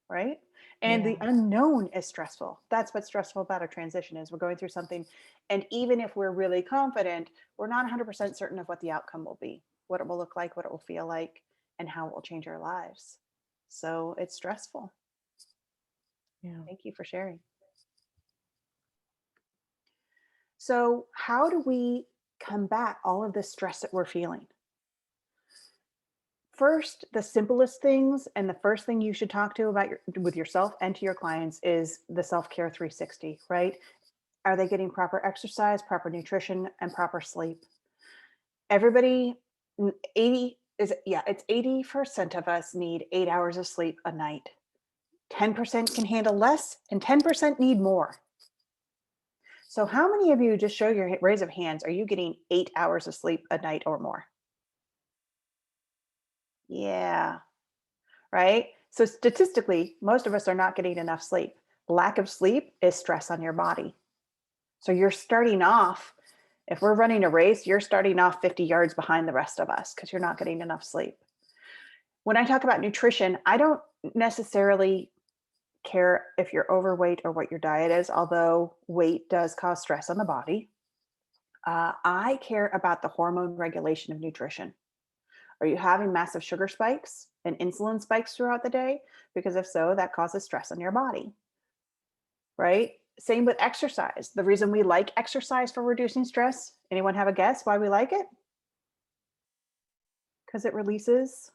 right? And the unknown is stressful. That's what's stressful about a transition, is we're going through something, and even if we're really confident, we're not 100% certain of what the outcome will be, what it will look like, what it will feel like, and how it will change our lives. So it's stressful. Yeah. Thank you for sharing. So how do we combat all of this stress that we're feeling? First, the simplest things, and the first thing you should talk to about with yourself and to your clients, is the self-care 360, right? Are they getting proper exercise, proper nutrition, and proper sleep? Everybody, 80% of us need 8 hours of sleep a night. 10% can handle less, and 10% need more. So how many of you, just show your raise of hands, are you getting 8 hours of sleep a night or more? Yeah, right? So statistically, most of us are not getting enough sleep. Lack of sleep is stress on your body. So you're starting off, if we're running a race, you're starting off 50 yards behind the rest of us because you're not getting enough sleep. When I talk about nutrition, I don't necessarily care if you're overweight or what your diet is, although weight does cause stress on the body. I care about the hormone regulation of nutrition. Are you having massive sugar spikes and insulin spikes throughout the day? Because if so, that causes stress on your body, right? Same with exercise. The reason we like exercise for reducing stress, anyone have a guess why we like it? Because it releases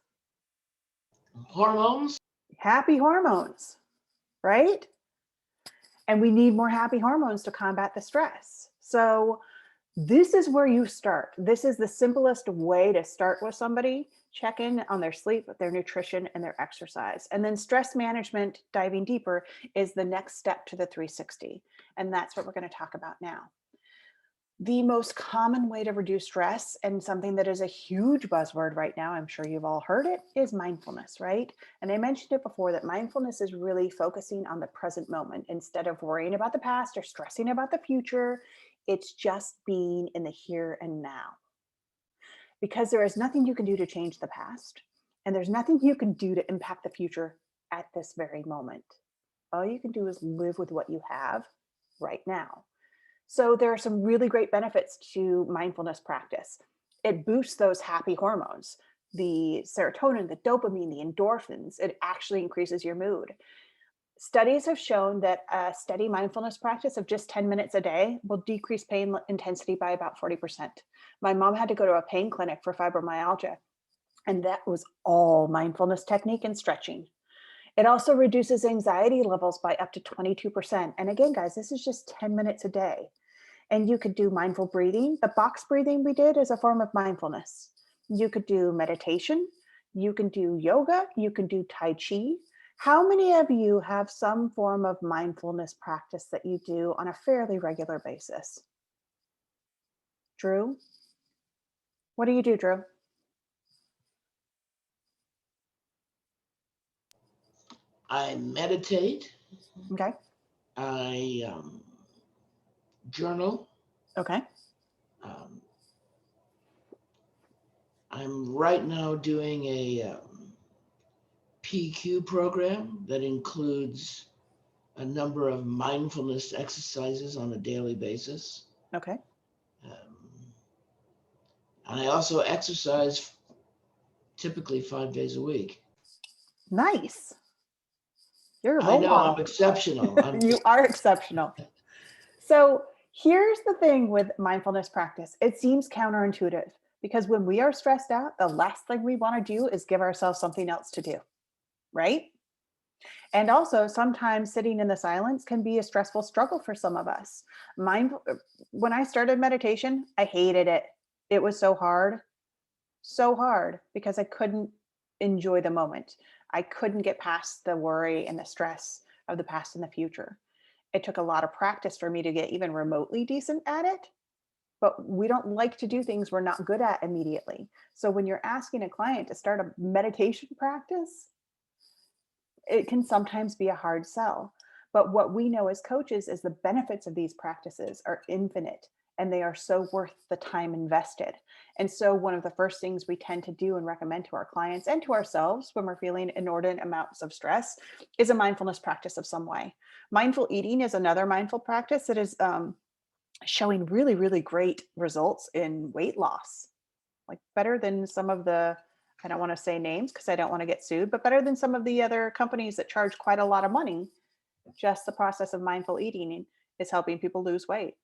Hormones? happy hormones, right? And we need more happy hormones to combat the stress. So this is where you start. This is the simplest way to start with somebody. Check in on their sleep, their nutrition, and their exercise. And then stress management, diving deeper, is the next step to the 360. And that's what we're going to talk about now. The most common way to reduce stress, and something that is a huge buzzword right now, I'm sure you've all heard it, is mindfulness, right? And I mentioned it before that mindfulness is really focusing on the present moment instead of worrying about the past or stressing about the future. It's just being in the here and now. Because there is nothing you can do to change the past, and there's nothing you can do to impact the future at this very moment. All you can do is live with what you have right now. So there are some really great benefits to mindfulness practice. It boosts those happy hormones, the serotonin, the dopamine, the endorphins. It actually increases your mood. Studies have shown that a steady mindfulness practice of just 10 minutes a day will decrease pain intensity by about 40%. My mom had to go to a pain clinic for fibromyalgia, and that was all mindfulness technique and stretching. It also reduces anxiety levels by up to 22%. And again, guys, this is just 10 minutes a day. And you could do mindful breathing. The box breathing we did is a form of mindfulness. You could do meditation. You can do yoga. You can do Tai Chi. How many of you have some form of mindfulness practice that you do on a fairly regular basis? Drew? What do you do, Drew? I meditate. Okay. I journal. Okay. I'm right now doing a PQ program that includes a number of mindfulness exercises on a daily basis. Okay. And I also exercise typically 5 days a week. Nice. You're a I role know model. I'm exceptional. You are exceptional. So here's the thing with mindfulness practice. It seems counterintuitive because when we are stressed out, the last thing we want to do is give ourselves something else to do, right? And also sometimes sitting in the silence can be a stressful struggle for some of us. When I started meditation, I hated it. It was so hard because I couldn't enjoy the moment. I couldn't get past the worry and the stress of the past and the future. It took a lot of practice for me to get even remotely decent at it, but we don't like to do things we're not good at immediately. So when you're asking a client to start a meditation practice, it can sometimes be a hard sell. But what we know as coaches is the benefits of these practices are infinite, and they are so worth the time invested. And so one of the first things we tend to do and recommend to our clients and to ourselves when we're feeling inordinate amounts of stress is a mindfulness practice of some way. Mindful eating is another mindful practice that is showing really, really great results in weight loss, like better than some of the, I don't want to say names because I don't want to get sued, but better than some of the other companies that charge quite a lot of money. Just the process of mindful eating is helping people lose weight.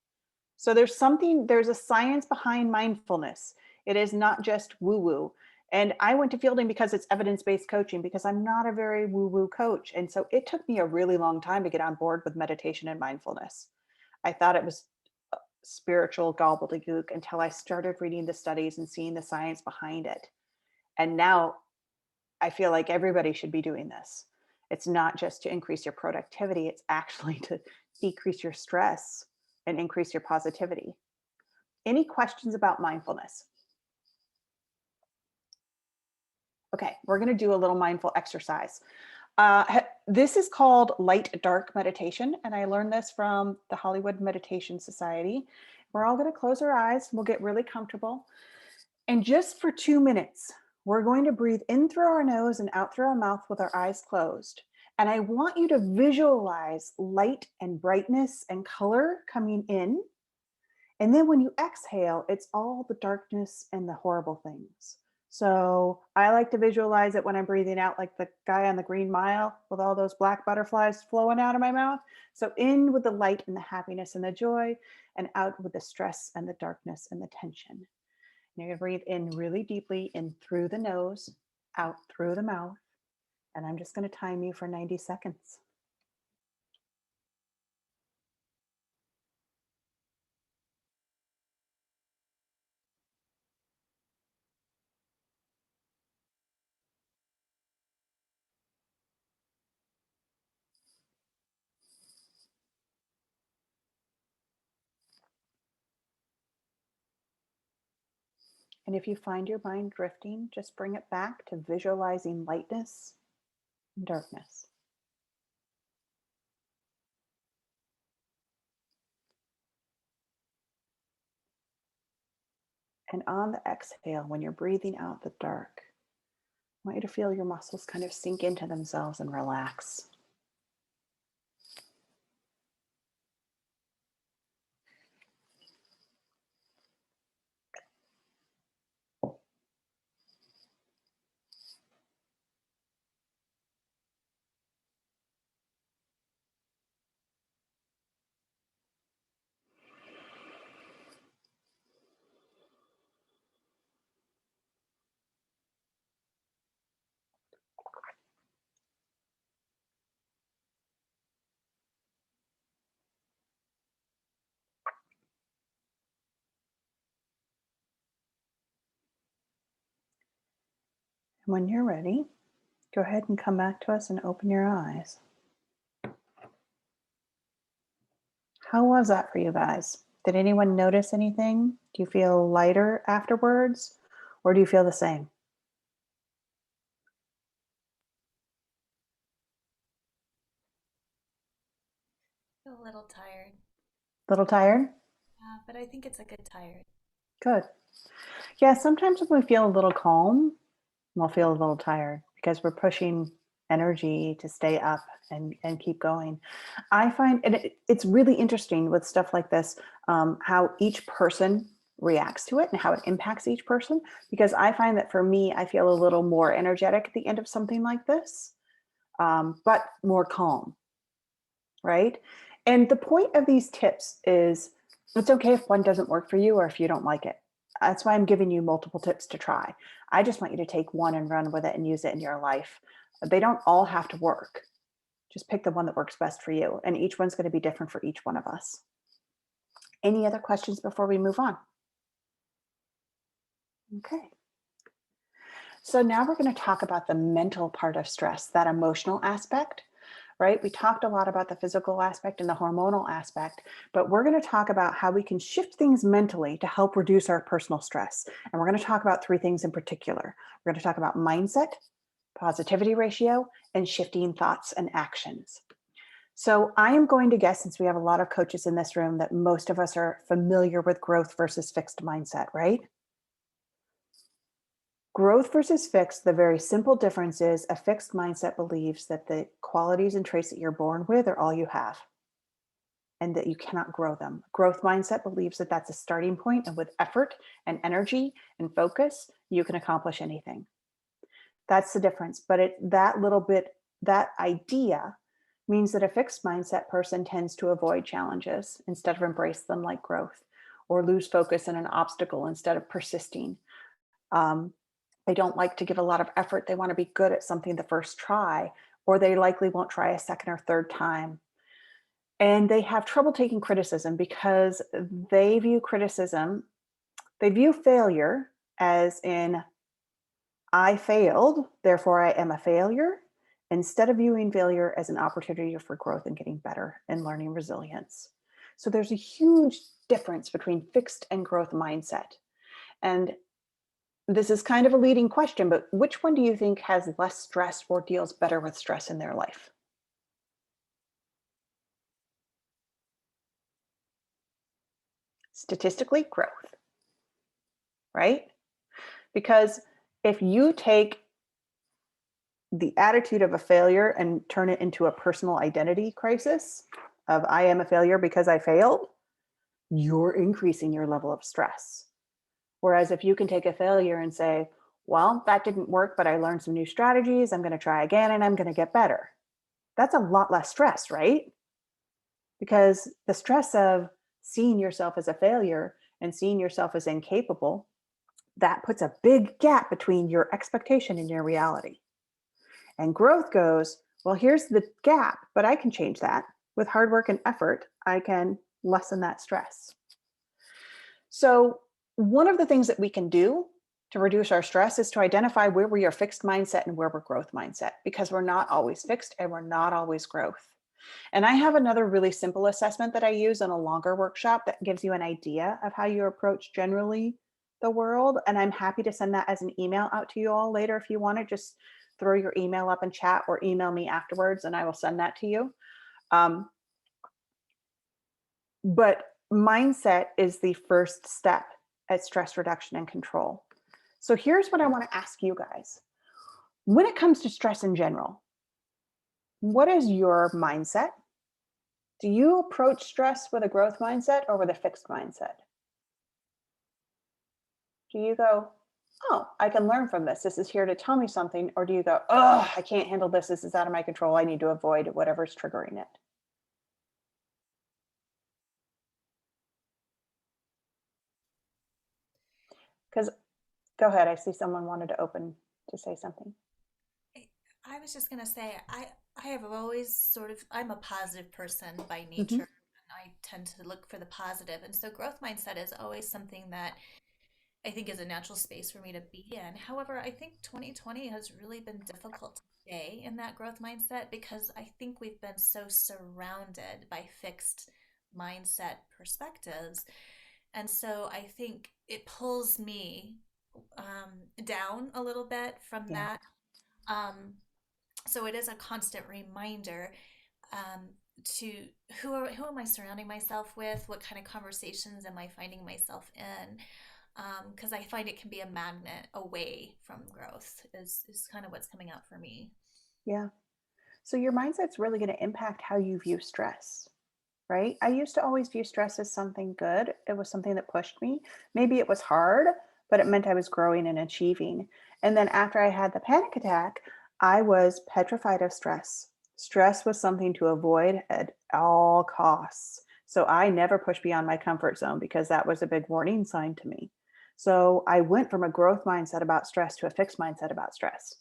So there's a science behind mindfulness. It is not just woo-woo. And I went to Fielding because it's evidence-based coaching, because I'm not a very woo-woo coach. And so it took me a really long time to get on board with meditation and mindfulness. I thought it was spiritual gobbledygook until I started reading the studies and seeing the science behind it. And now I feel like everybody should be doing this. It's not just to increase your productivity, it's actually to decrease your stress and increase your positivity. Any questions about mindfulness? Okay, we're going to do a little mindful exercise. This is called light dark meditation, and I learned this from the Hollywood Meditation Society. We're all going to close our eyes. We'll get really comfortable. And just for 2 minutes, we're going to breathe in through our nose and out through our mouth with our eyes closed. And I want you to visualize light and brightness and color coming in. And then when you exhale, it's all the darkness and the horrible things. So I like to visualize it when I'm breathing out, like the guy on the Green Mile with all those black butterflies flowing out of my mouth. So in with the light and the happiness and the joy, and out with the stress and the darkness and the tension. And you're going to breathe in really deeply, in through the nose, out through the mouth. And I'm just going to time you for 90 seconds. And if you find your mind drifting, just bring it back to visualizing lightness and darkness. And on the exhale, when you're breathing out the dark, I want you to feel your muscles kind of sink into themselves and relax. When you're ready, go ahead and come back to us and open your eyes. How was that for you guys? Did anyone notice anything? Do you feel lighter afterwards, or do you feel the same? I feel a little tired, A little tired? but I think it's a good tired. Good. Yeah, sometimes when we feel a little calm, we'll feel a little tired because we're pushing energy to stay up and keep going. I find, and it's really interesting with stuff like this, how each person reacts to it and how it impacts each person. Because I find that for me, I feel a little more energetic at the end of something like this, but more calm, right? And the point of these tips is it's okay if one doesn't work for you or if you don't like it. That's why I'm giving you multiple tips to try. I just want you to take one and run with it and use it in your life. They don't all have to work. Just pick the one that works best for you. And each one's going to be different for each one of us. Any other questions before we move on? Okay. So now we're going to talk about the mental part of stress, that emotional aspect, right? We talked a lot about the physical aspect and the hormonal aspect, but we're going to talk about how we can shift things mentally to help reduce our personal stress. And we're going to talk about three things in particular. We're going to talk about mindset, positivity ratio, and shifting thoughts and actions. So I am going to guess, since we have a lot of coaches in this room, that most of us are familiar with growth versus fixed mindset, right? Growth versus fixed, the very simple difference is a fixed mindset believes that the qualities and traits that you're born with are all you have and that you cannot grow them. Growth mindset believes that that's a starting point, and with effort and energy and focus, you can accomplish anything. That's the difference. But that idea means that a fixed mindset person tends to avoid challenges instead of embrace them like growth, or lose focus in an obstacle instead of persisting. They don't like to give a lot of effort. They want to be good at something the first try, or they likely won't try a second or third time. And they have trouble taking criticism because they view failure as in, I failed, therefore I am a failure, instead of viewing failure as an opportunity for growth and getting better and learning resilience. So there's a huge difference between fixed and growth mindset. And this is kind of a leading question, but which one do you think has less stress or deals better with stress in their life? Statistically, growth, right? Because if you take the attitude of a failure and turn it into a personal identity crisis of I am a failure because I failed, you're increasing your level of stress. Whereas if you can take a failure and say, well, that didn't work, but I learned some new strategies, I'm going to try again and I'm going to get better. That's a lot less stress, right? Because the stress of seeing yourself as a failure and seeing yourself as incapable, that puts a big gap between your expectation and your reality. And growth goes, well, here's the gap, but I can change that. With hard work and effort, I can lessen that stress. So one of the things that we can do to reduce our stress is to identify where we are fixed mindset and where we're growth mindset, because we're not always fixed and we're not always growth. And I have another really simple assessment that I use in a longer workshop that gives you an idea of how you approach generally the world. And I'm happy to send that as an email out to you all later. If you want to just throw your email up in chat or email me afterwards and I will send that to you. But mindset is the first step at stress reduction and control. So here's what I want to ask you guys. When it comes to stress in general, what is your mindset? Do you approach stress with a growth mindset or with a fixed mindset? Do you go, oh, I can learn from this. This is here to tell me something. Or do you go, oh, I can't handle this. This is out of my control. I need to avoid whatever's triggering it. Because, go ahead. I see someone wanted to open to say something. I was just going to say, I have always sort of, I'm a positive person by nature, and I tend to look for the positive. And so growth mindset is always something that I think is a natural space for me to be in. However, I think 2020 has really been difficult to stay in that growth mindset because I think we've been so surrounded by fixed mindset perspectives. And so I think it pulls me down a little bit from that. So it is a constant reminder to who am I surrounding myself with? What kind of conversations am I finding myself in? Because I find it can be a magnet away from growth is kind of what's coming out for me. Yeah. So your mindset's really going to impact how you view stress, right? I used to always view stress as something good. It was something that pushed me. Maybe it was hard, but it meant I was growing and achieving. And then after I had the panic attack, I was petrified of stress. Stress was something to avoid at all costs. So I never pushed beyond my comfort zone because that was a big warning sign to me. So I went from a growth mindset about stress to a fixed mindset about stress.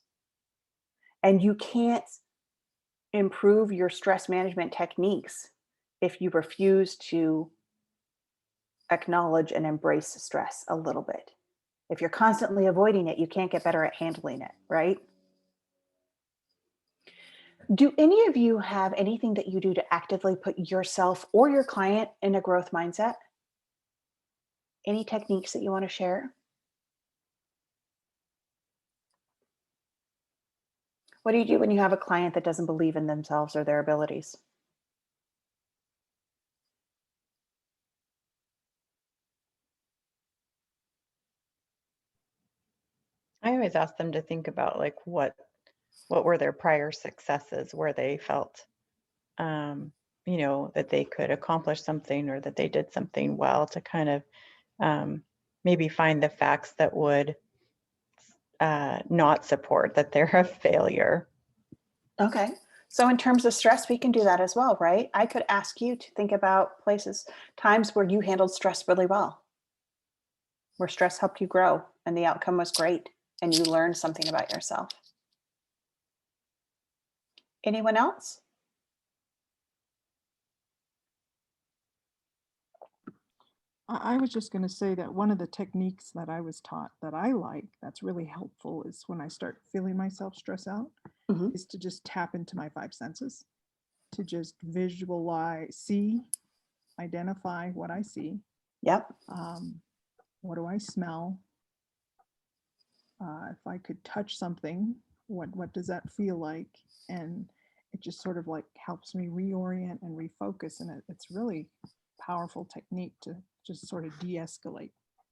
And you can't improve your stress management techniques if you refuse to acknowledge and embrace stress a little bit. If you're constantly avoiding it, you can't get better at handling it, right? Do any of you have anything that you do to actively put yourself or your client in a growth mindset? Any techniques that you want to share? What do you do when you have a client that doesn't believe in themselves or their abilities? I always ask them to think about like what were their prior successes where they felt that they could accomplish something or that they did something well, to kind of maybe find the facts that would not support that they're a failure. Okay. So in terms of stress, we can do that as well, right? I could ask you to think about times where you handled stress really well, where stress helped you grow and the outcome was great and you learned something about yourself. Anyone else? I was just going to say that one of the techniques that I was taught that I like, that's really helpful, is when I start feeling myself stress out, is to just tap into my five senses, to just visualize, identify what I see. Yep. What do I smell? If I could touch something, what does that feel like? And it just sort of like helps me reorient and refocus. And it's really powerful technique to just sort of de-escalate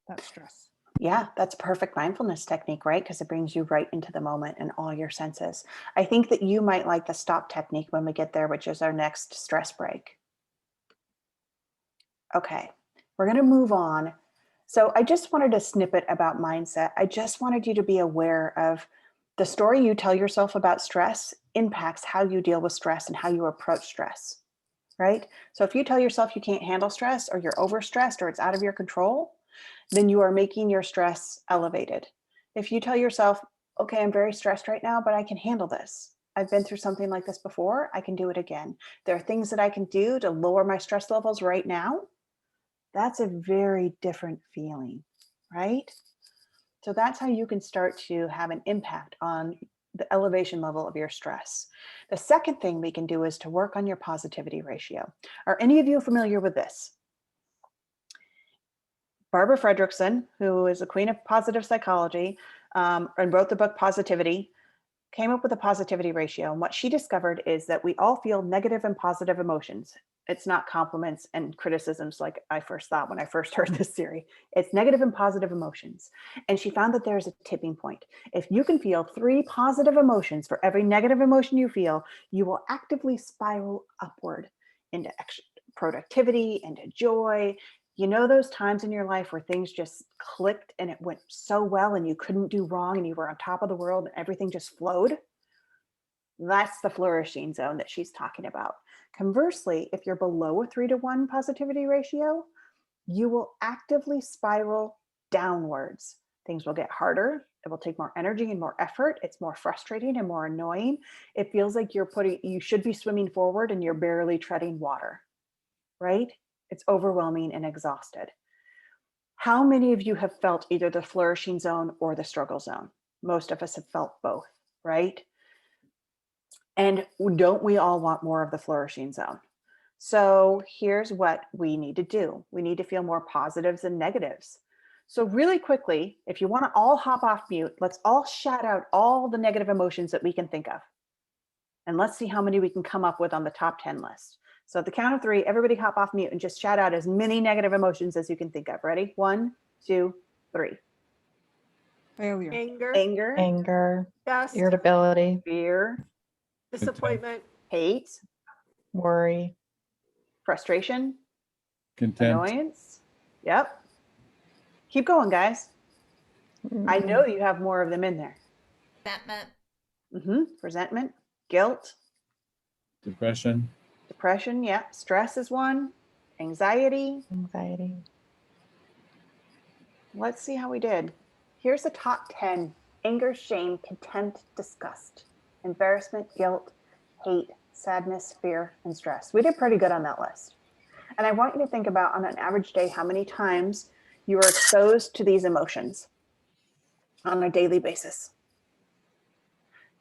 that stress. Yeah, that's a perfect mindfulness technique, right? Because it brings you right into the moment and all your senses. I think that you might like the stop technique when we get there, which is our next stress break. Okay, we're going to move on. So I just wanted a snippet about mindset. I just wanted you to be aware of the story you tell yourself about stress impacts how you deal with stress and how you approach stress, right? So if you tell yourself you can't handle stress or you're overstressed or it's out of your control, then you are making your stress elevated. If you tell yourself, okay, I'm very stressed right now, but I can handle this. I've been through something like this before. I can do it again. There are things that I can do to lower my stress levels right now. That's a very different feeling, right? So that's how you can start to have an impact on the elevation level of your stress. The second thing we can do is to work on your positivity ratio. Are any of you familiar with this? Barbara Fredrickson, who is a queen of positive psychology, and wrote the book Positivity, came up with a positivity ratio. And what she discovered is that we all feel negative and positive emotions. It's not compliments and criticisms like I first thought when I first heard this theory. It's negative and positive emotions. And she found that there's a tipping point. If you can feel 3 positive emotions for every negative emotion you feel, you will actively spiral upward into productivity, into joy. You know those times in your life where things just clicked and it went so well and you couldn't do wrong and you were on top of the world and everything just flowed? That's the flourishing zone that she's talking about. Conversely, if you're below a 3-to-1 positivity ratio, you will actively spiral downwards. Things will get harder. It will take more energy and more effort. It's more frustrating and more annoying. It feels like you should be swimming forward and you're barely treading water, right? It's overwhelming and exhausted. How many of you have felt either the flourishing zone or the struggle zone? Most of us have felt both, right? And don't we all want more of the flourishing zone? So here's what we need to do. We need to feel more positives and negatives. So really quickly, if you want to all hop off mute, let's all shout out all the negative emotions that we can think of. And let's see how many we can come up with on the top 10 list. So at the count of 3, everybody hop off mute and just shout out as many negative emotions as you can think of. Ready? 1, 2, 3. Failure. Anger. Disgust, irritability, Fear. Disappointment. Hate. worry, Frustration. Content. Annoyance. Yep. Keep going, guys. I know you have more of them in there. Resentment. Resentment. Guilt. Depression. Depression. Yeah. Stress is one. Anxiety. Let's see how we did. Here's the top 10. Anger, shame, contempt, disgust, embarrassment, guilt, hate, sadness, fear, and stress. We did pretty good on that list. And I want you to think about on an average day, how many times you are exposed to these emotions on a daily basis.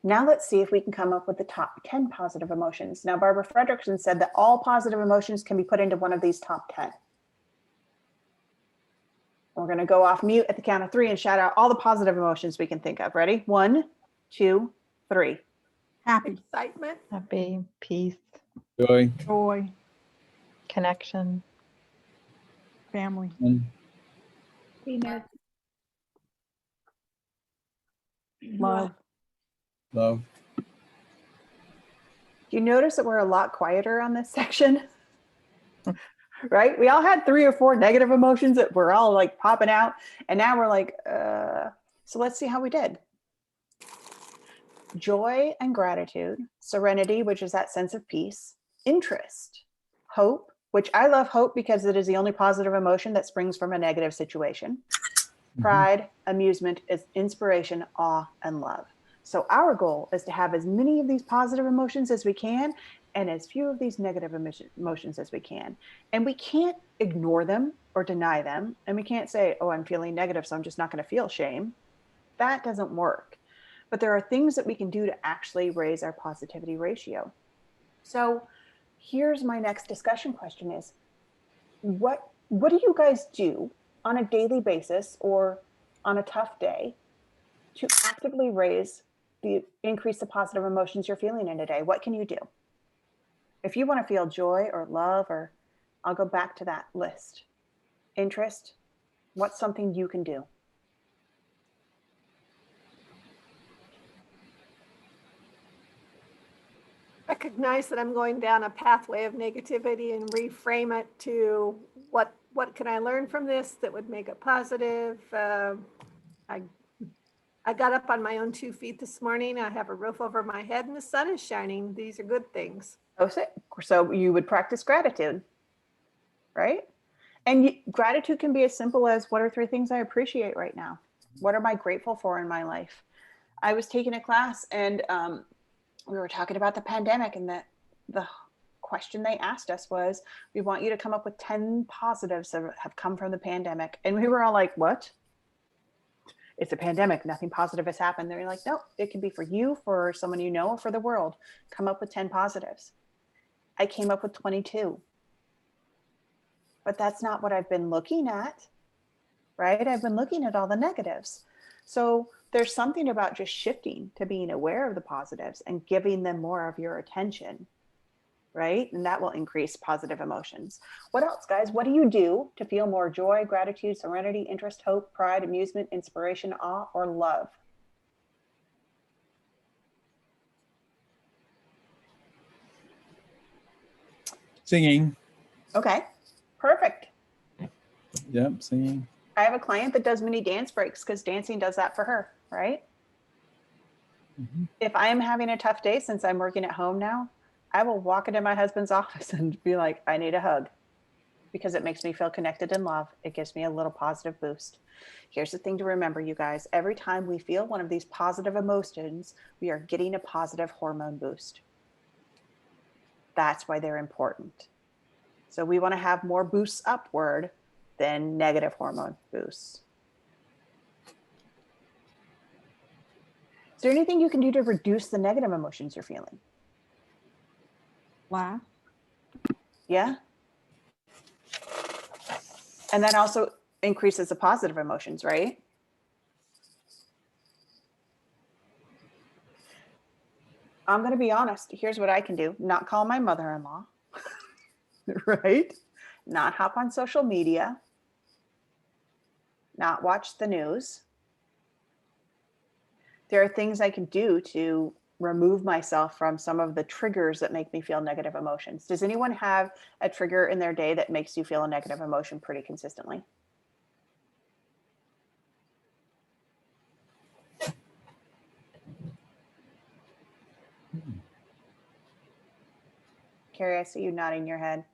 Now let's see if we can come up with the top 10 positive emotions. Now, Barbara Fredrickson said that all positive emotions can be put into one of these top 10. We're going to go off mute at the count of 3 and shout out all the positive emotions we can think of. Ready? 1, 2, 3. Happy. Excitement. happy, peace, Joy. Joy. connection, Family. Peanut. Love. Love. Do you notice that we're a lot quieter on this section? Right? We all had 3 or 4 negative emotions that were all like popping out. And now we're like, so let's see how we did. Joy and gratitude, serenity, which is that sense of peace, interest, hope, which I love hope because it is the only positive emotion that springs from a negative situation. Pride, amusement, is inspiration, awe, and love. So our goal is to have as many of these positive emotions as we can and as few of these negative emotions as we can. And we can't ignore them or deny them. And we can't say, oh, I'm feeling negative, so I'm just not going to feel shame. That doesn't work. But there are things that we can do to actually raise our positivity ratio. So here's my next discussion question is, what do you guys do on a daily basis or on a tough day to actively increase the positive emotions you're feeling in a day? What can you do? If you want to feel joy or love, or I'll go back to that list. Interest, what's something you can do? Recognize that I'm going down a pathway of negativity and reframe it to what can I learn from this that would make it positive. I got up on my own 2 feet this morning. I have a roof over my head and the sun is shining. These are good things. Oh, so you would practice gratitude, right? And gratitude can be as simple as, what are 3 things I appreciate right now? What am I grateful for in my life? I was taking a class and we were talking about the pandemic, and the question they asked us was, we want you to come up with 10 positives that have come from the pandemic. And we were all like, what? It's a pandemic. Nothing positive has happened. They're like, no, it can be for you, for someone you know, or for the world. Come up with 10 positives. I came up with 22. But that's not what I've been looking at. right? I've been looking at all the negatives. So there's something about just shifting to being aware of the positives and giving them more of your attention, right? And that will increase positive emotions. What else, guys? What do you do to feel more joy, gratitude, serenity, interest, hope, pride, amusement, inspiration, awe, or love? Singing. Okay, perfect. Yep, singing. I have a client that does mini dance breaks because dancing does that for her, right? Mhm. If I am having a tough day, since I'm working at home now, I will walk into my husband's office and be like, I need a hug, because it makes me feel connected and loved. It gives me a little positive boost. Here's the thing to remember, you guys. Every time we feel one of these positive emotions, we are getting a positive hormone boost. That's why they're important. So we want to have more boosts upward than negative hormone boosts. Is there anything you can do to reduce the negative emotions you're feeling? Laugh. Yeah. And that also increases the positive emotions, right? I'm going to be honest. Here's what I can do. Not call my mother-in-law, right? Not hop on social media, not watch the news. There are things I can do to remove myself from some of the triggers that make me feel negative emotions. Does anyone have a trigger in their day that makes you feel a negative emotion pretty consistently? Carrie, I see you nodding your head.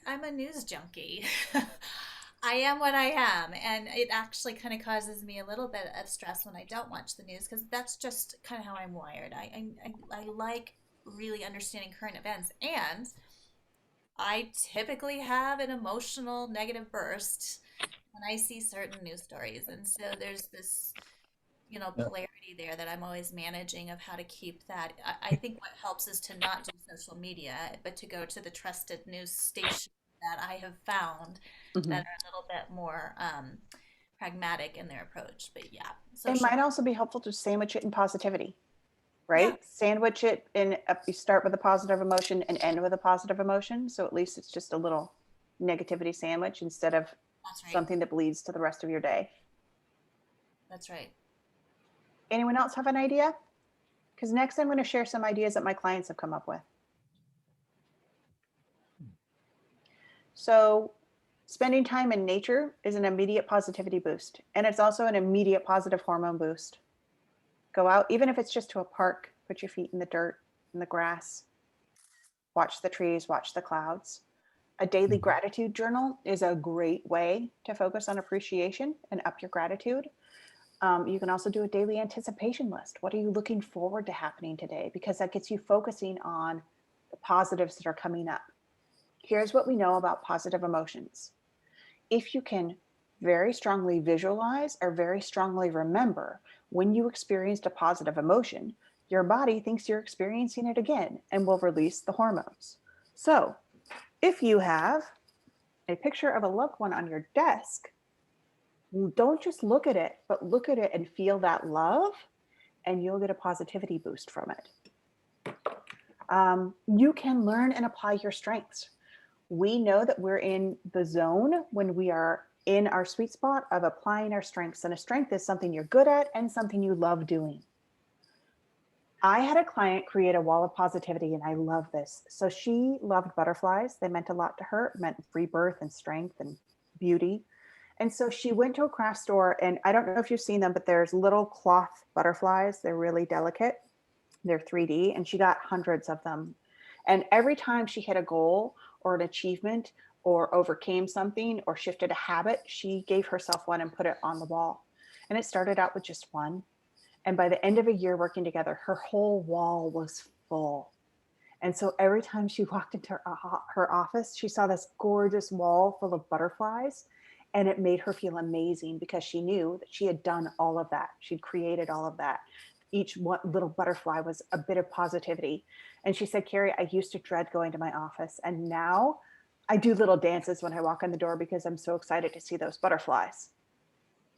I'm a news junkie. I am what I am, and it actually kind of causes me a little bit of stress when I don't watch the news because that's just kind of how I'm wired. I like really understanding current events, and I typically have an emotional negative burst when I see certain news stories, and so there's this Yeah. polarity there that I'm always managing of how to keep that. I think what helps is to not do social media, but to go to the trusted news stations that I have found Mhm. that are a little bit more pragmatic in their approach. But yeah, It social. might also be helpful to sandwich it in positivity, Yeah, right? Sandwich it in, you start with a positive emotion and end with a positive emotion. So at least it's just a little negativity sandwich instead of that's right. something that bleeds to the rest of your day. That's right. Anyone else have an idea? Because next I'm going to share some ideas that my clients have come up with. So spending time in nature is an immediate positivity boost. And it's also an immediate positive hormone boost. Go out, even if it's just to a park, put your feet in the dirt, in the grass, watch the trees, watch the clouds. A daily gratitude journal is a great way to focus on appreciation and up your gratitude. You can also do a daily anticipation list. What are you looking forward to happening today? Because that gets you focusing on the positives that are coming up. Here's what we know about positive emotions. If you can very strongly visualize or very strongly remember when you experienced a positive emotion, your body thinks you're experiencing it again and will release the hormones. So if you have a picture of a loved one on your desk, don't just look at it, but look at it and feel that love, and you'll get a positivity boost from it. You can learn and apply your strengths. We know that we're in the zone when we are in our sweet spot of applying our strengths. And a strength is something you're good at and something you love doing. I had a client create a wall of positivity, and I love this. So she loved butterflies. They meant a lot to her. It meant rebirth and strength and beauty. And so she went to a craft store, and I don't know if you've seen them, but there's little cloth butterflies. They're really delicate. They're 3D, and she got hundreds of them. And every time she hit a goal or an achievement or overcame something or shifted a habit, she gave herself one and put it on the wall. And it started out with just one. And by the end of a year working together, her whole wall was full. And so every time she walked into her office, she saw this gorgeous wall full of butterflies. And it made her feel amazing because she knew that she had done all of that. She'd created all of that. Each one little butterfly was a bit of positivity. And she said, Carrie, I used to dread going to my office. And now I do little dances when I walk in the door because I'm so excited to see those butterflies.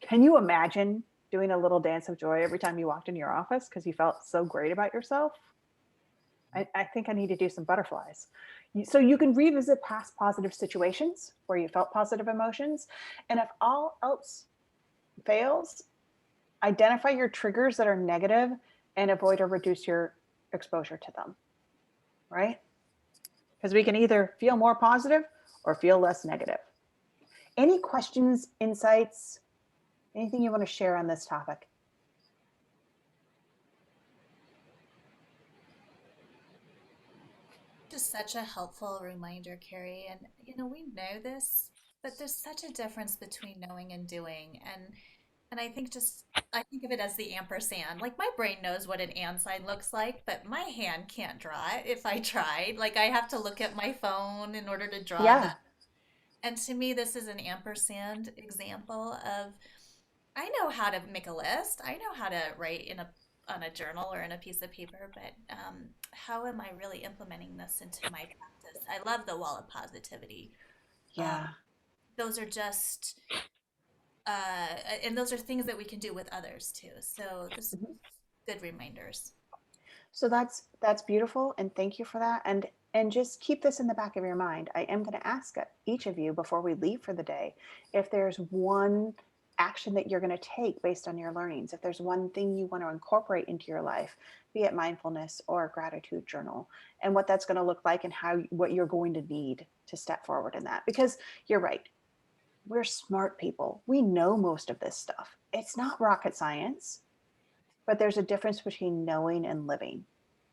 Can you imagine doing a little dance of joy every time you walked in your office because you felt so great about yourself? I think I need to do some butterflies. So you can revisit past positive situations where you felt positive emotions. And if all else fails, identify your triggers that are negative and avoid or reduce your exposure to them, right? Because we can either feel more positive or feel less negative. Any questions, insights, anything you want to share on this topic? Just such a helpful reminder, Carrie. And, we know this, but there's such a difference between knowing and doing. And I think of it as the ampersand. Like my brain knows what an and sign looks like, but my hand can't draw it if I tried. Like I have to look at my phone in order to draw Yeah. And to me, this is an ampersand example of I know how to make a list. I know how to write on a journal or in a piece of paper, but how am I really implementing this into my practice? I love the wall of positivity. Yeah. Those are just, and those are things that we can do with others too. So this is good reminders. So that's beautiful, and thank you for that. And just keep this in the back of your mind. I am going to ask each of you before we leave for the day if there's one action that you're going to take based on your learnings. If there's one thing you want to incorporate into your life, be it mindfulness or a gratitude journal, and what that's going to look like and what you're going to need to step forward in that. Because you're right. We're smart people. We know most of this stuff. It's not rocket science, but there's a difference between knowing and living.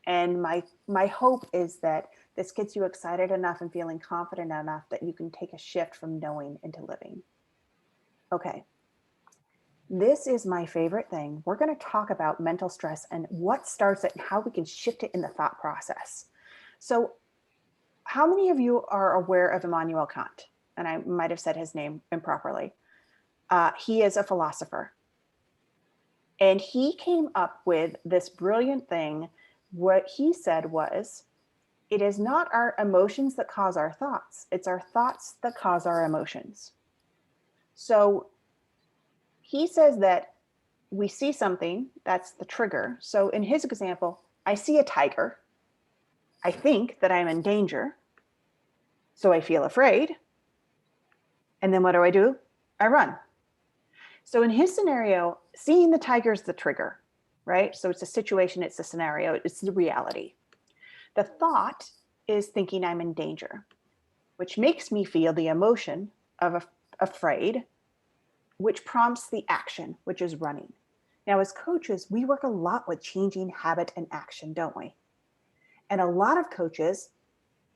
And my hope is that this gets you excited enough and feeling confident enough that you can take a shift from knowing into living. Okay. This is my favorite thing. We're going to talk about mental stress and what starts it and how we can shift it in the thought process. So how many of you are aware of Immanuel Kant? And I might have said his name improperly. He is a philosopher. And he came up with this brilliant thing. What he said was, it is not our emotions that cause our thoughts. It's our thoughts that cause our emotions. So he says that we see something, that's the trigger. So in his example, I see a tiger. I think that I'm in danger. So I feel afraid. And then what do? I run. So in his scenario, seeing the tiger is the trigger, right? So it's a situation, it's a scenario, it's the reality. The thought is thinking I'm in danger, which makes me feel the emotion of afraid, which prompts the action, which is running. Now, as coaches, we work a lot with changing habit and action, don't we? And a lot of coaches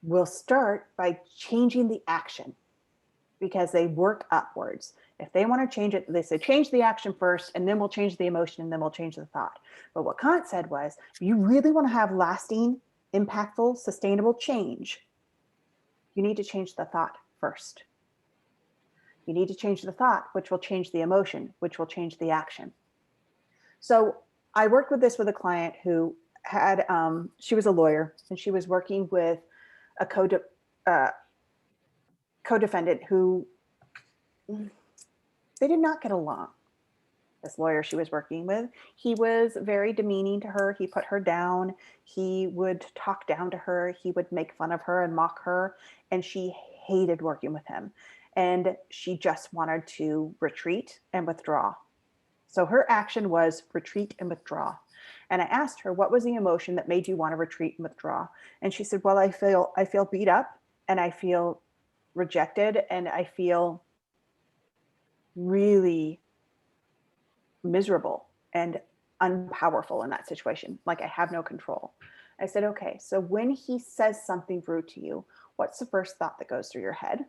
will start by changing the action because they work upwards. If they want to change it, they say, change the action first, and then we'll change the emotion, and then we'll change the thought. But what Kant said was, if you really want to have lasting, impactful, sustainable change, you need to change the thought first. You need to change the thought, which will change the emotion, which will change the action. So I worked with this with a client who had, she was a lawyer, and she was working with a co-defendant who, they did not get along. This lawyer she was working with, he was very demeaning to her. He put her down. He would talk down to her. He would make fun of her and mock her. And she hated working with him. And she just wanted to retreat and withdraw. So her action was retreat and withdraw. And I asked her, what was the emotion that made you want to retreat and withdraw? And she said, well, I feel beat up, and I feel rejected, and I feel really miserable and unpowerful in that situation. Like I have no control. I said, okay, so when he says something rude to you, what's the first thought that goes through your head?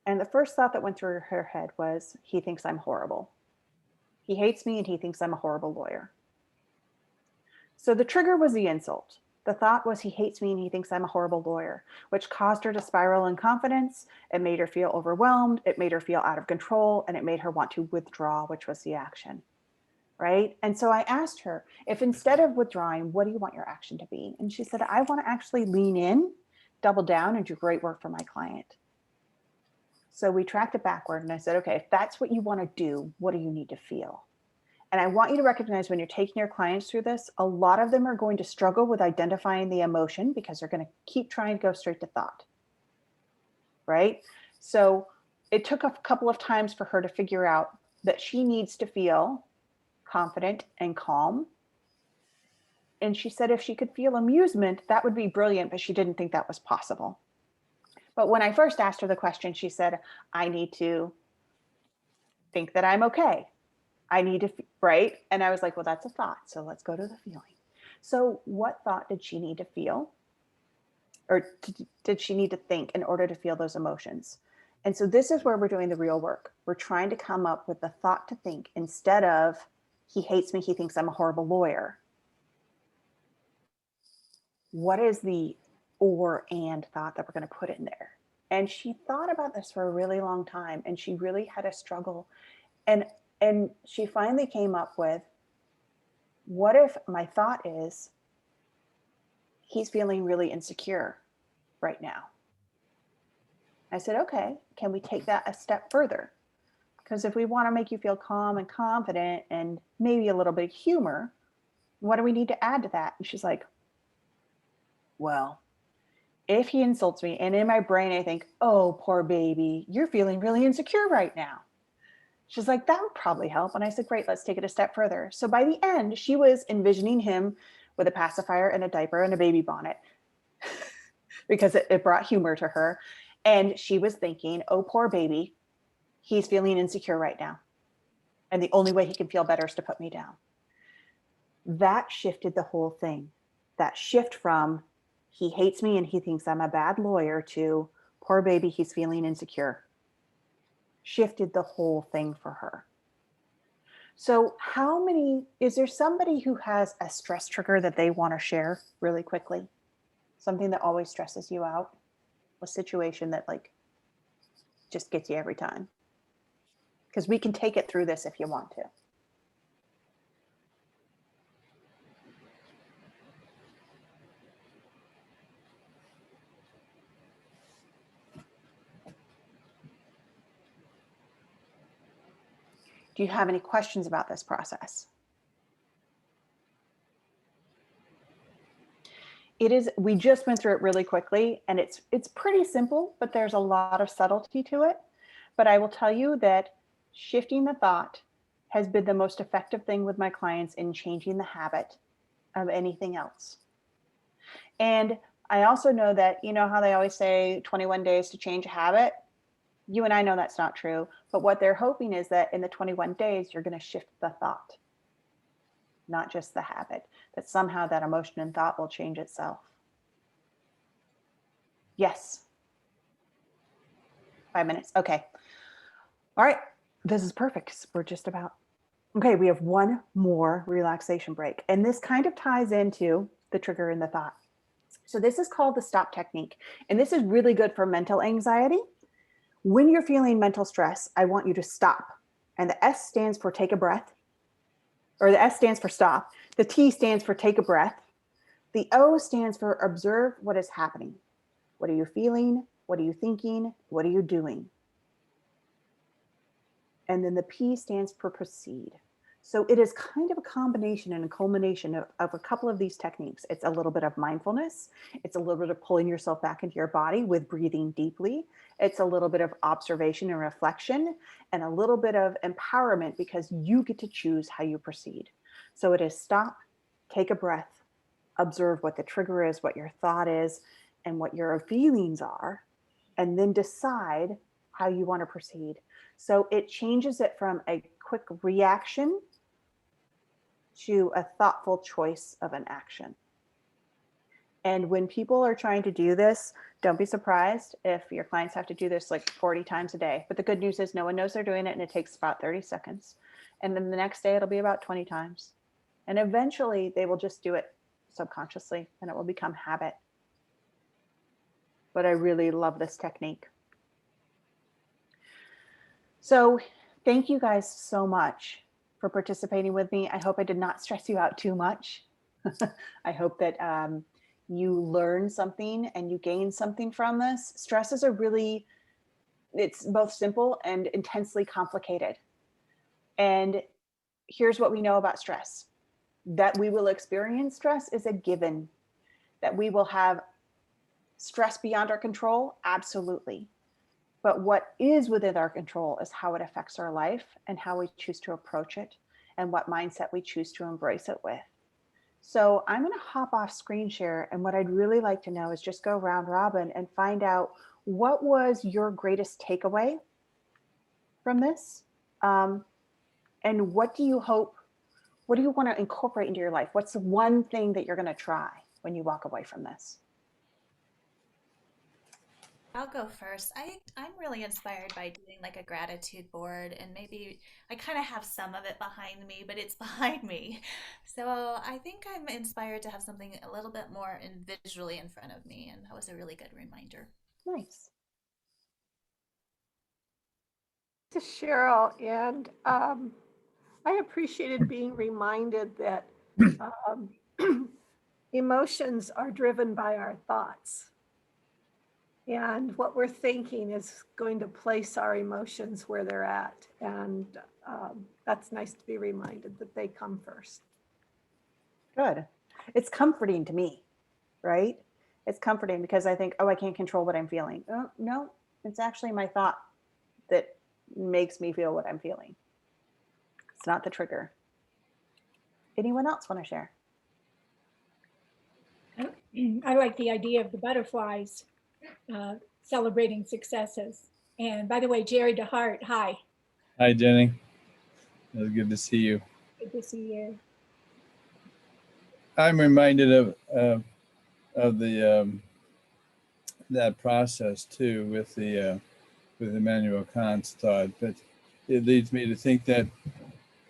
And the first thought that went through her head was, he thinks I'm horrible. He hates me and he thinks I'm a horrible lawyer. So the trigger was the insult. The thought was, he hates me and he thinks I'm a horrible lawyer, which caused her to spiral in confidence. It made her feel overwhelmed. It made her feel out of control, and it made her want to withdraw, which was the action, right? And so I asked her, if instead of withdrawing, what do you want your action to be? And she said, I want to actually lean in doubled down and do great work for my client. So we tracked it backward and I said, okay, if that's what you want to do, what do you need to feel? And I want you to recognize when you're taking your clients through this, a lot of them are going to struggle with identifying the emotion because they're going to keep trying to go straight to thought, right? So it took a couple of times for her to figure out that she needs to feel confident and calm. And she said if she could feel amusement, that would be brilliant, but she didn't think that was possible. But when I first asked her the question, she said, I need to think that I'm okay. I need to, right? And I was like, well, that's a thought. So let's go to the feeling. So what thought did she need to feel? Or did she need to think in order to feel those emotions? And so this is where we're doing the real work. We're trying to come up with the thought to think instead of, he hates me, he thinks I'm a horrible lawyer. What is the or and thought that we're going to put in there? And she thought about this for a really long time, and she really had a struggle. And she finally came up with, what if my thought is, he's feeling really insecure right now? I said, okay, can we take that a step further? Because if we want to make you feel calm and confident and maybe a little bit of humor, what do we need to add to that? And she's like, well, if he insults me, and in my brain, I think, oh, poor baby, you're feeling really insecure right now. She's like, that would probably help. And I said, great, let's take it a step further. So by the end, she was envisioning him with a pacifier and a diaper and a baby bonnet because it brought humor to her. And she was thinking, oh, poor baby, he's feeling insecure right now. And the only way he can feel better is to put me down. That shifted the whole thing. That shift from he hates me and he thinks I'm a bad lawyer to poor baby, he's feeling insecure. Shifted the whole thing for her. So is there somebody who has a stress trigger that they want to share really quickly? Something that always stresses you out? A situation that like just gets you every time? Because we can take it through this if you want to. Do you have any questions about this process? We just went through it really quickly, and it's pretty simple, but there's a lot of subtlety to it. But I will tell you that shifting the thought has been the most effective thing with my clients in changing the habit of anything else. And I also know that, you know how they always say 21 days to change a habit? You and I know that's not true, but what they're hoping is that in the 21 days, you're going to shift the thought, not just the habit, that somehow that emotion and thought will change itself. Yes. 5 minutes. Okay. All right. This is perfect. We're just about, okay. We have one more relaxation break. And this kind of ties into the trigger in the thought. So this is called the stop technique. And this is really good for mental anxiety. When you're feeling mental stress, I want you to stop. And the S stands for take a breath, or the S stands for stop. The T stands for take a breath. The O stands for observe what is happening. What are you feeling? What are you thinking? What are you doing? And then the P stands for proceed. So it is kind of a combination and a culmination of a couple of these techniques. It's a little bit of mindfulness. It's a little bit of pulling yourself back into your body with breathing deeply. It's a little bit of observation and reflection, and a little bit of empowerment because you get to choose how you proceed. So it is stop, take a breath, observe what the trigger is, what your thought is, and what your feelings are, and then decide how you want to proceed. So it changes it from a quick reaction to a thoughtful choice of an action. And when people are trying to do this, don't be surprised if your clients have to do this like 40 times a day. But the good news is no one knows they're doing it, and it takes about 30 seconds. And then the next day it'll be about 20 times. And eventually they will just do it subconsciously, and it will become habit. But I really love this technique. So thank you guys so much for participating with me. I hope I did not stress you out too much. I hope that you learn something and you gain something from this. Stress is it's both simple and intensely complicated. And here's what we know about stress. That we will experience stress is a given. That we will have stress beyond our control, absolutely. But what is within our control is how it affects our life and how we choose to approach it and what mindset we choose to embrace it with. So I'm going to hop off screen share. And what I'd really like to know is just go round robin and find out what was your greatest takeaway from this? And what do you want to incorporate into your life? What's the one thing that you're going to try when you walk away from this? I'll go first. I'm really inspired by doing like a gratitude board, and maybe I kind of have some of it behind me, but it's behind me. So I think I'm inspired to have something a little bit more visually in front of me, and that was a really good reminder. Nice. To Cheryl, and I appreciated being reminded that emotions are driven by our thoughts. And what we're thinking is going to place our emotions where they're at. And that's nice to be reminded that they come first. Good. It's comforting to me, right? It's comforting because I think, oh, I can't control what I'm feeling. Oh, no, it's actually my thought that makes me feel what I'm feeling. It's not the trigger. Anyone else want to share? I like the idea of the butterflies celebrating successes. And by the way, Jerry DeHart, hi. Hi, Jenny. It was good to see you. Good to see you. I'm reminded of the that process too with Immanuel Kant's thought, but it leads me to think that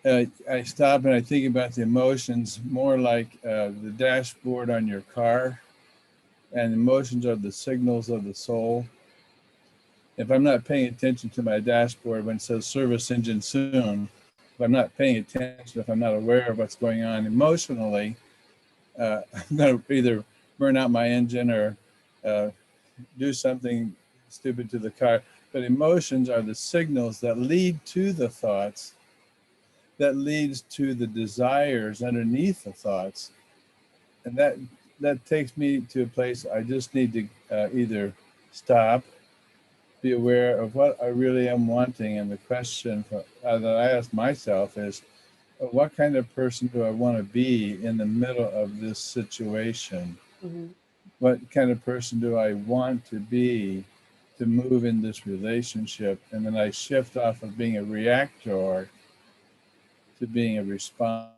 I stop and I think about the emotions more like the dashboard on your car, and emotions are the signals of the soul. If I'm not paying attention to my dashboard when it says service engine soon, if I'm not paying attention, if I'm not aware of what's going on emotionally, I'm going to either burn out my engine or do something stupid to the car. But emotions are the signals that lead to the thoughts, that leads to the desires underneath the thoughts. And that takes me to a place I just need to either stop, be aware of what I really am wanting. And the question that I ask myself is, what kind of person do I want to be in the middle of this situation? Mm-hmm. What kind of person do I want to be to move in this relationship? And then I shift off of being a reactor to being a responder.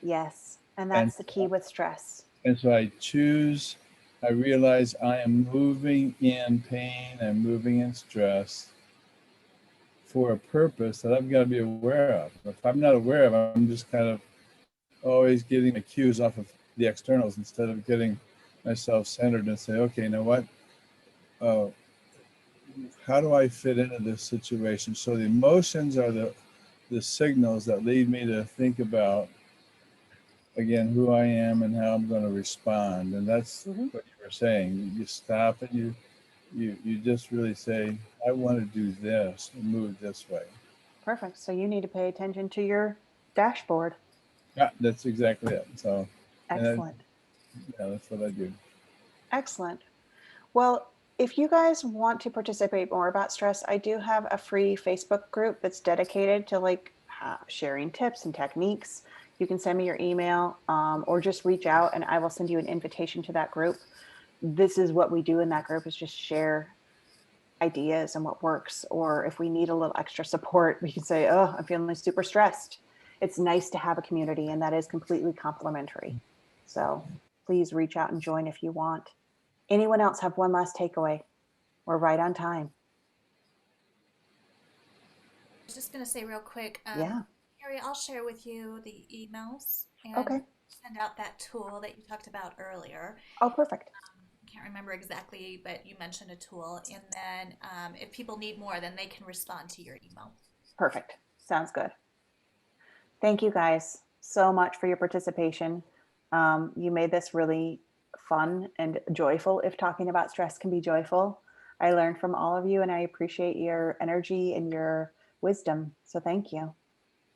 Yes. And that's the key with stress. And so I realize I am moving in pain, I'm moving in stress for a purpose that I've got to be aware of. If I'm not aware of it, I'm just kind of always getting the cues off of the externals instead of getting myself centered and say, okay, you know what? How do I fit into this situation? So the emotions are the signals that lead me to think about, again, who I am and how I'm going to respond. And that's what you were saying. You stop and you just really say, I want to do this and move this way. Perfect. So you need to pay attention to your dashboard. Yeah, that's exactly it. So excellent. Yeah, that's what I do. Excellent. Well, if you guys want to participate more about stress, I do have a free Facebook group that's dedicated to sharing tips and techniques. You can send me your email or just reach out and I will send you an invitation to that group. This is what we do in that group, is just share ideas and what works. Or if we need a little extra support, we can say, oh, I'm feeling super stressed. It's nice to have a community, and that is completely complimentary. So please reach out and join if you want. Anyone else have one last takeaway? We're right on time. I was just going to say real quick, Yeah. Carrie, I'll share with you the emails and Okay. send out that tool that you talked about earlier. Oh, perfect. Can't remember exactly, but you mentioned a tool. And then if people need more, then they can respond to your email. Perfect. Sounds good. Thank you guys so much for your participation. You made this really fun and joyful if talking about stress can be joyful. I learned from all of you and I appreciate your energy and your wisdom. So thank you.